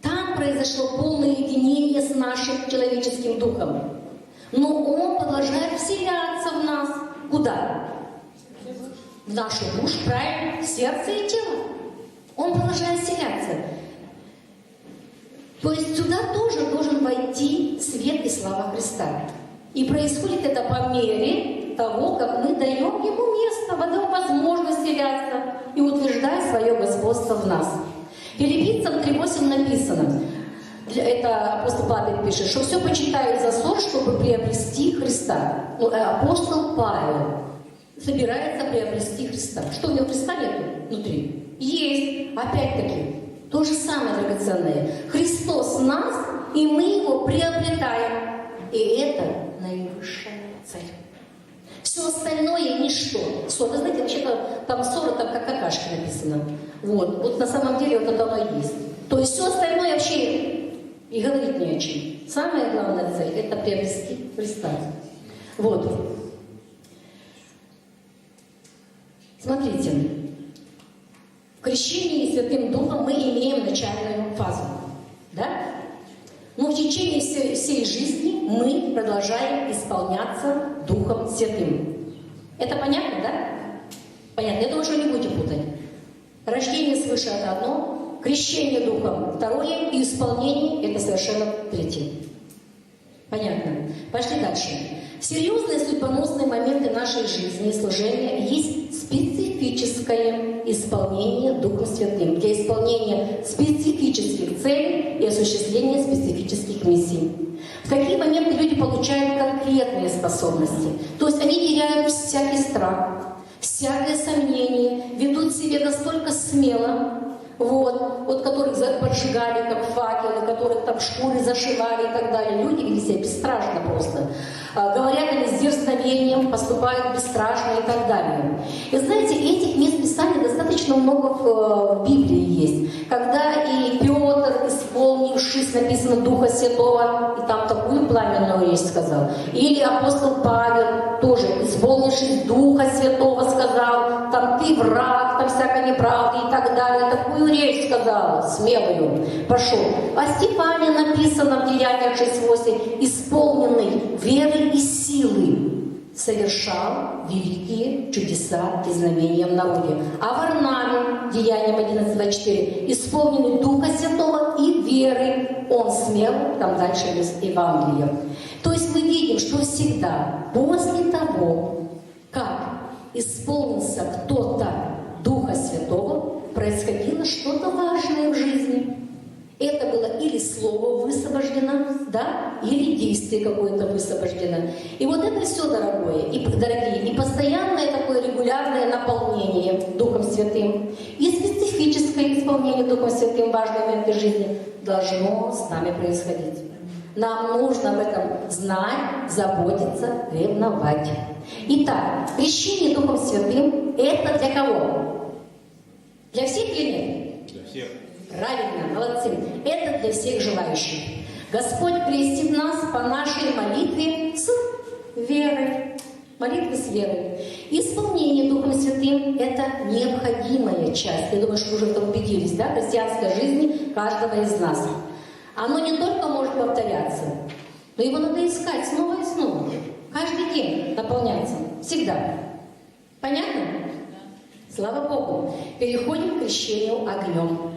Там произошло полное единение с нашим человеческим духом. Но Он продолжает вселяться в нас. Куда? В нашу душу, правильно? В сердце и тело. Он продолжает вселяться. То есть сюда тоже должен войти свет и слава Христа. И происходит это по мере того, как мы даем Ему место, даем возможность вселяться и утверждать свое господство в нас. Филиппийцам 3:8 написано, это апостол Павел пишет, что все почитают за ссор, чтобы приобрести Христа. Апостол Павел собирается приобрести Христа. Что, у него Христа нет внутри? Есть. Опять-таки, то же самое драгоценное. Христос в нас, и мы Его приобретаем. И это наивысшая цель. Все остальное ничто. Ссор, вы знаете, вообще-то там ссора, там как какашки написано. Вот на самом деле вот это оно и есть. То есть все остальное вообще и говорить не о чем. Самая главная цель – это приобрести Христа. Вот. Смотрите. В крещении Святым Духом мы имеем начальную фазу. Да? Но в течение всей жизни мы продолжаем исполняться Духом Святым. Это понятно, да? Понятно. Я думаю, что не будете путать. Рождение свыше – это одно, крещение Духом – второе, и исполнение – это совершенно третье. Понятно. Пошли дальше. Серьезные судьбоносные моменты нашей жизни и служения есть специфическое исполнение Духом Святым для исполнения специфических целей и осуществления специфических миссий. В такие моменты люди получают конкретные способности. То есть они теряют всякий страх, всякое сомнение, ведут себя настолько смело, вот которых поджигали как факелы, которых там шкуры зашивали и так далее. Люди вели себя бесстрашно просто. Говорят они с дерзновением, поступают бесстрашно и так далее. И знаете, этих мест Писания достаточно много в Библии есть. Когда и Петр, исполнившись, написано, Духа Святого, и там такую пламенную речь сказал. Или апостол Павел тоже, исполнившись Духа Святого, сказал, там ты враг, там всякая неправда и так далее. Такую речь сказал, смелую. Пошел. О Стефане написано в Деяниях 6:8, исполненный веры и силы, совершал великие чудеса и знамения в народе. А Варнаве, Деяниям 11:24, исполненный Духа Святого и веры, он смел, там дальше есть Евангелие. То есть мы видим, что всегда после того, как исполнился кто-то Духа Святого происходило что-то важное в жизни. Это было или слово высвобождено, да, или действие какое-то высвобождено. И вот это все, дорогие, и постоянное такое регулярное наполнение Духом Святым, и специфическое исполнение Духом Святым важной моменты жизни должно с нами происходить. Нам нужно об этом знать, заботиться, ревновать. Итак, крещение Духом Святым – это для кого? Для всех или нет? Для всех. Правильно, молодцы. Это для всех желающих. Господь крестит нас по нашей молитве с верой. Молитвы с верой. Исполнение Духом Святым – это необходимая часть. Я думаю, что вы уже в этом убедились, да, христианской жизни каждого из нас. Оно не только может повторяться, но его надо искать снова и снова. Каждый день наполняться. Всегда. Понятно? Слава Богу. Переходим к крещению огнем.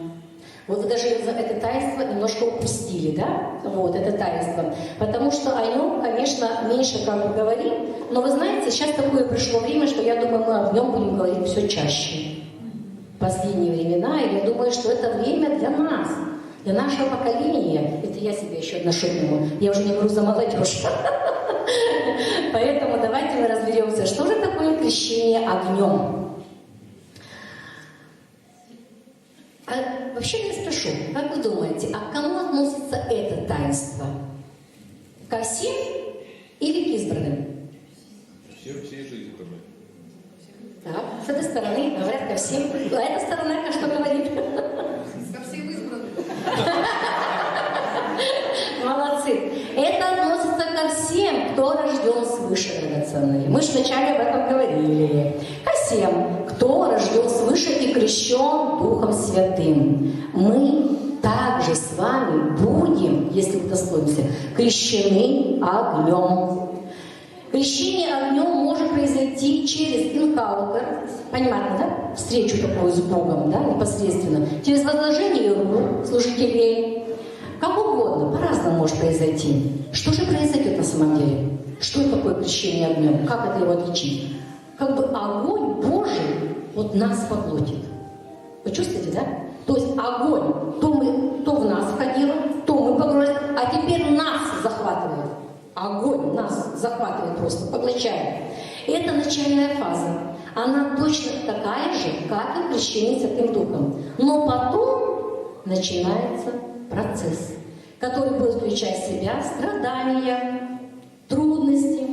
Вот вы даже это таинство немножко упустили, да? Вот это таинство. Потому что о нем, конечно, меньше как бы говорим. Но вы знаете, сейчас такое пришло время, что я думаю, мы о нем будем говорить все чаще. В последние времена, и я думаю, что это время для нас, для нашего поколения. Это я себе еще отношу к нему. Я уже не говорю за молодежь. Поэтому давайте мы разберемся, что же такое крещение огнем. А вообще я спрошу, как вы думаете, а к кому относится это таинство? Ко всем или к избранным? Все же избранные. Так, с этой стороны говорят ко всем, а эта сторона что говорит? Ко всем избранным. Молодцы. Это относится ко всем, кто рожден свыше, драгоценные. Мы же вначале об этом говорили. Ко всем, кто рожден свыше и крещен Духом Святым. Мы также с вами будем, если удостоимся, крещены огнем. Крещение огнем может произойти через инкаутер, понятно, да? Встречу такую с Богом, да, непосредственно. Через возложение рук служителей. Как угодно, по-разному может произойти. Что же произойдет на самом деле? Что это такое крещение огнем? Как это его отличить? Как бы огонь Божий вот нас поглотит. Вы чувствуете, да? То есть огонь то в нас входило, то мы погрузили, а теперь нас захватывает. Огонь нас захватывает просто, поглощает. Это начальная фаза. Она точно такая же, как и крещение Святым Духом. Но потом начинается процесс, который будет включать в себя страдания, трудности,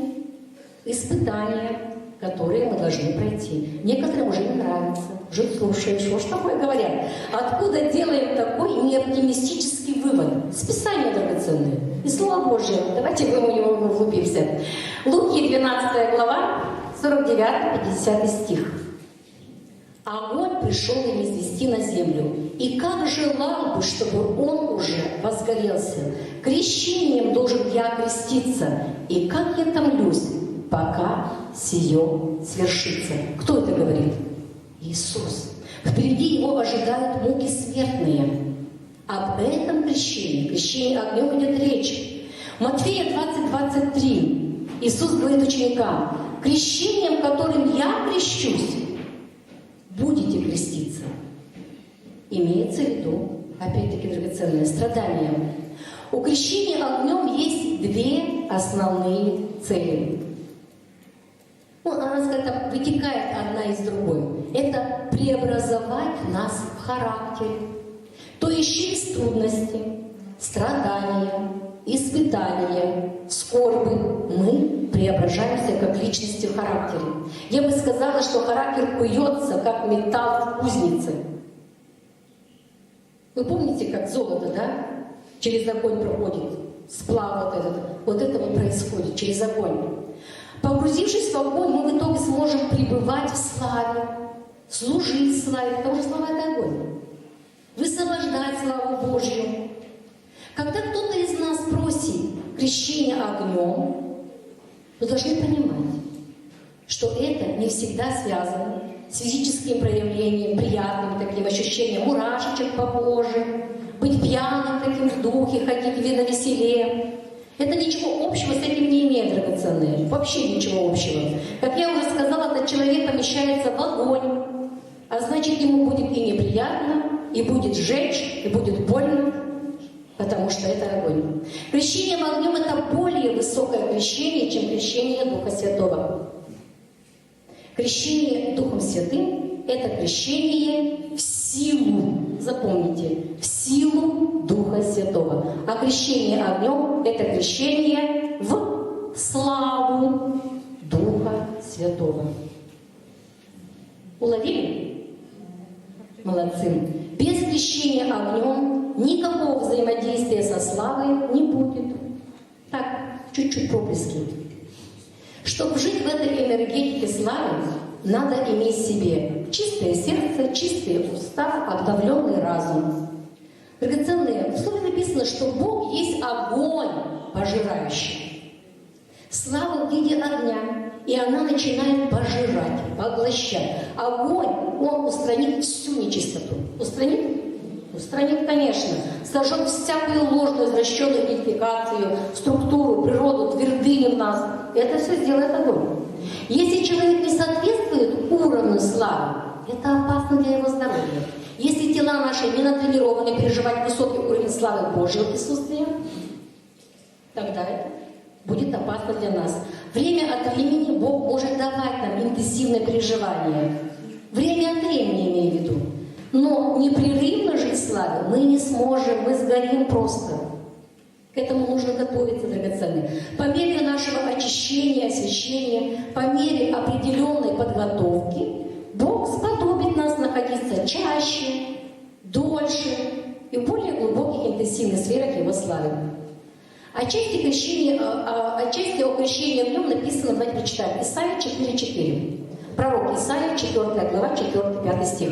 испытания, которые мы должны пройти. Некоторым уже не нравится, уже слушают, что ж такое говорят. Откуда делаем такой неоптимистический вывод? С Писания драгоценные. И Слово Божье. Давайте мы в него углубимся. Луки, 12 глава, 49-50 стих. Огонь пришел им извести на землю, и как желал бы, чтобы он уже возгорелся. Крещением должен я окреститься, и как я томлюсь, пока сие свершится. Кто это говорит? Иисус. Впереди его ожидают муки смертные. Об этом крещении огнем идет речь. Матфея 20:23. Иисус говорит ученикам: крещением, которым я крещусь, будете креститься. Имеется в виду, опять-таки, драгоценное страдание. У крещения огнем есть две основные цели. Она, скажем, вытекает одна из другой. Это преобразовать нас в характере. То есть через трудности, страдания, испытания, скорби мы преображаемся как личности в характере. Я бы сказала, что характер куется, как металл в кузнице. Вы помните, как золото, да? Через огонь проходит сплав вот это вот происходит через огонь. Погрузившись в огонь, мы в итоге сможем пребывать в славе, служить в славе, потому что слава — это огонь. Высвобождать славу Божью. Когда кто-то из нас просит крещения огнем, вы должны понимать, что это не всегда связано с физическим проявлением, приятным таким ощущением мурашечек по коже, быть пьяным таким в духе, ходить на веселе. Это ничего общего с этим не имеет, драгоценные. Вообще ничего общего. Как я уже сказала, этот человек помещается в огонь, а значит, ему будет и неприятно, и будет жечь, и будет больно, потому что это огонь. Крещение огнем – это более высокое крещение, чем крещение Духа Святого. Крещение Духом Святым – это крещение в силу, запомните, в силу Духа Святого. А крещение огнем – это крещение в славу Духа Святого. Уловили? Молодцы. Без крещения огнем никакого взаимодействия со славой не будет. Так, чуть-чуть проблески. Чтобы жить в этой энергетике славы, надо иметь в себе чистое сердце, чистые уста, обновленный разум. Драгоценные, в слове написано, что Бог есть огонь пожирающий. Слава в виде огня, и она начинает пожирать, поглощать. Огонь, он устранит всю нечистоту. Устранит? Устранит, конечно. Сожжет всякую ложную, извращенную идентификацию, структуру, природу, твердыни в нас. Это все сделает огонь. Если человек не соответствует уровню славы, это опасно для его здоровья. Если тела наши не натренированы переживать высокий уровень славы Божьего присутствия, тогда это будет опасно для нас. Время от времени Бог может давать нам интенсивное переживание. Время от времени, имею в виду. Но непрерывно жить в славе мы не сможем, мы сгорим просто. К этому нужно готовиться, драгоценные. По мере нашего очищения, освящения, по мере определенной подготовки, Бог сподобит нас находиться чаще, дольше и в более глубоких интенсивных сферах Его славы. Отчасти о крещении в нем написано, давайте прочитаем, Исайя 4:4. Пророк Исайя, 4 глава, 4-5 стих.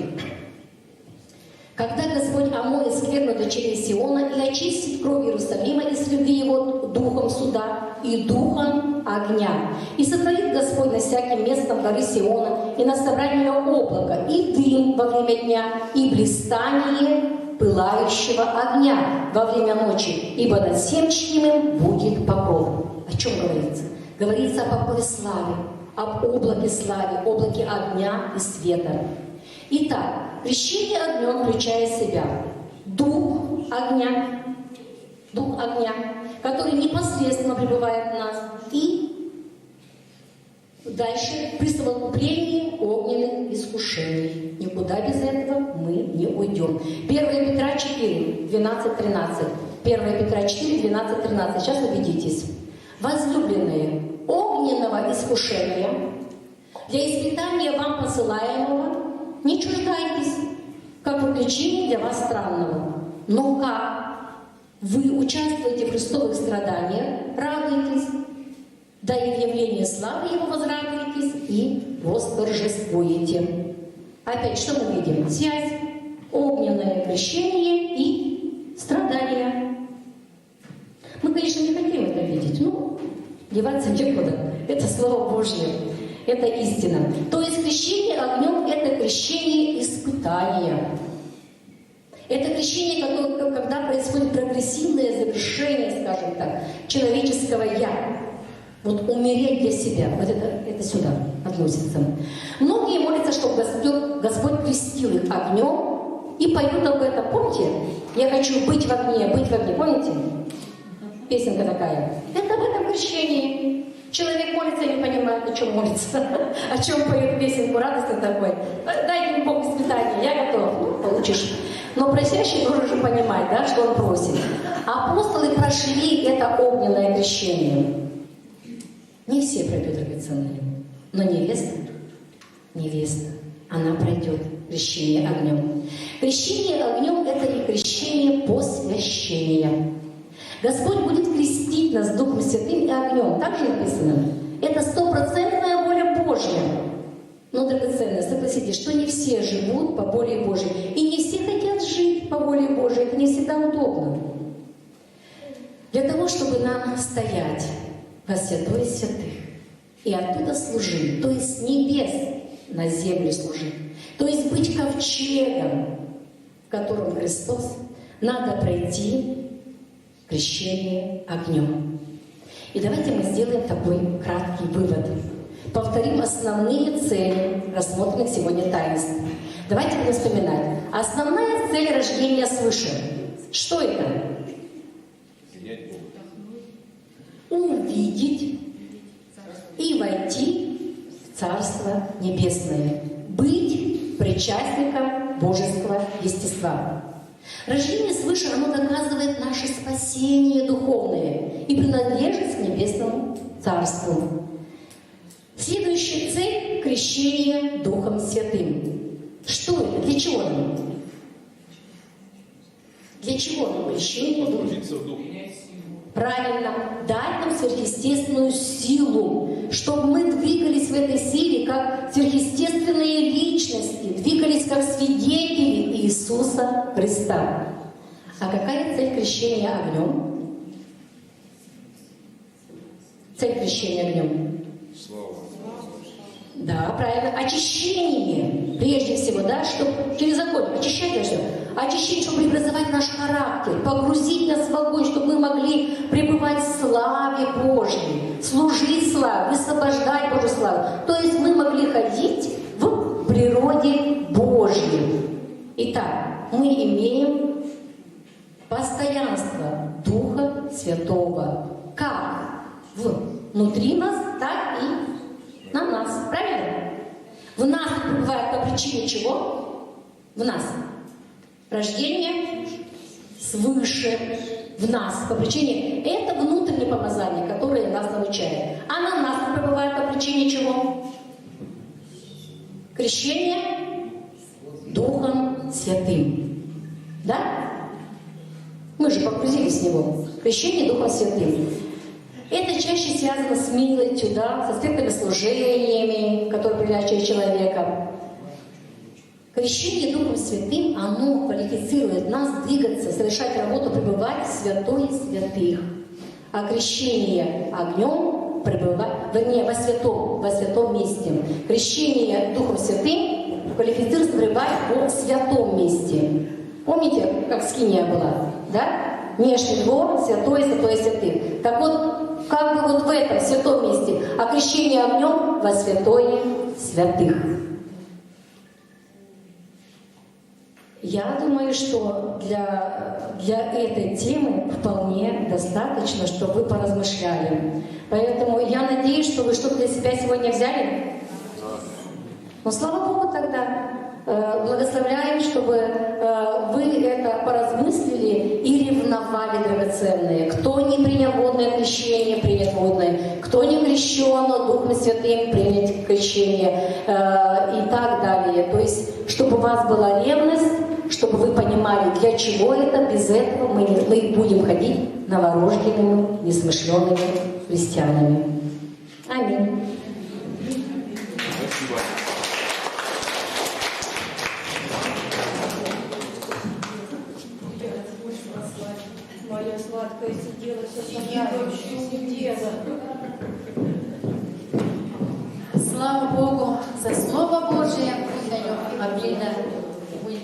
«Когда Господь омоет скверну дочерей Сиона и очистит кровь Иерусалима и следы его духом суда и духом огня, и сотворит Господь на всяким местом горы Сиона и на собрании облака, и дым во время дня, и блистание пылающего огня во время ночи, ибо над всем чтимым будет покров». О чем говорится? Говорится об покрове славы, об облаке славы, облаке огня и света. Итак, крещение огнем включает в себя дух огня, который непосредственно пребывает в нас, и дальше при совокуплении огненных искушений. Никуда без этого мы не уйдем. 1 Петра 4, 12-13. 1 Петра 4, 12-13. Сейчас убедитесь. Возлюбленные, огненного искушения, для испытания вам посылаемого, не чуждайтесь, как приключение для вас странного. Но как вы участвуете в Христовых страданиях, радуйтесь, да и в явлении славы Его возрадуетесь и восторжествуете. Опять, что мы видим? Связь, огненное крещение и страдания. Мы, конечно, не хотим это видеть, но деваться некуда. Это Слово Божье. Это истина. То есть крещение огнем – это крещение испытания. Это крещение, когда происходит прогрессивное завершение, скажем так, человеческого «я». Вот умереть для себя. Вот это сюда относится. Многие молятся, чтобы Господь крестил их огнем и поют об этом. Помните? «Я хочу быть в огне, быть в огне». Помните? Песенка такая. Это об этом крещении. Человек молится и не понимает, о чем молится, о чем поет песенку радостно такой. Дай мне Бог испытание, я готов. Ну, получишь. Но просящий должен же понимать, да, что он просит. Апостолы прошли это огненное крещение. Не все пройдут, драгоценные, но невеста, она пройдет крещение огнем. Крещение огнем – это и крещение посвящения. Господь будет крестить нас Духом Святым и огнем. Так же написано. Это 100% воля Божья. Но, драгоценные, согласитесь, что не все живут по воле Божьей. И не все хотят жить по воле Божьей. Это не всегда удобно. Для того, чтобы нам стоять во святой святых и оттуда служить, то есть с небес на землю служить, то есть быть ковчегом, в котором Христос, надо пройти крещение огнем. И давайте мы сделаем такой краткий вывод. Повторим основные цели рассмотренных сегодня таинств. Давайте будем вспоминать. Основная цель рождения свыше. Что это? Принять Бога. Увидеть и войти в Царство Небесное. Быть причастником Божества естества. Рождение свыше, оно доказывает наше спасение духовное и принадлежность к Небесному Царству. Следующая цель – крещение Духом Святым. Что это? Для чего нам? Для чего нам крещение Духом? Погрузиться в Дух. Правильно, дать нам сверхъестественную силу, чтобы мы двигались в этой силе как сверхъестественные личности, двигались как свидетели Иисуса Христа. А какая цель крещения огнем? Цель крещения огнем? Слава. Да, правильно. Очищение, прежде всего, да, чтобы через огонь очищать наше. Очищение, чтобы преобразовать наш характер, погрузить нас в огонь, чтобы мы могли пребывать в славе Божьей, служить славе, высвобождать Божью славу. То есть мы могли ходить в природе Божьей. Итак, мы имеем постоянство Духа Святого. Как? Внутри нас, так и на нас. Правильно? В нас пребывает по причине чего? В нас. Рождение свыше в нас по причине. Это внутреннее помазание, которое нас научает. А на нас пребывает по причине чего? Крещение Духом Святым. Да? Мы же погрузились в него. Крещение Духом Святым. Это чаще связано с милостью, да, с аспектами служениями, которые привлекают человека. Крещение Духом Святым, оно квалифицирует нас двигаться, совершать работу, пребывать в святой святых. А крещение огнем пребывать, вернее, во святом месте. Крещение Духом Святым квалифицирует пребывать в святом месте. Помните, как скиния была, да? Внешний двор, святое святых. Так вот, как бы вот в этом святом месте, а крещение огнем во святое святых. Я думаю, что для этой темы вполне достаточно, чтобы вы поразмышляли. Поэтому я надеюсь, что вы что-то для себя сегодня взяли. Ну, слава Богу тогда. Благословляем, чтобы вы это поразмыслили и ревновали, драгоценные. Кто не принял водное крещение, принят водное. Кто не крещен Духом Святым, принят крещение. И так далее. То есть, чтобы у вас была ревность, чтобы вы понимали, для чего это. Без этого мы будем ходить новорожденными, несмышленными христианами. Аминь. Спасибо. Моя сладкая сидела, все сидела. Слава Богу за Слово Божие, мы даем им обильно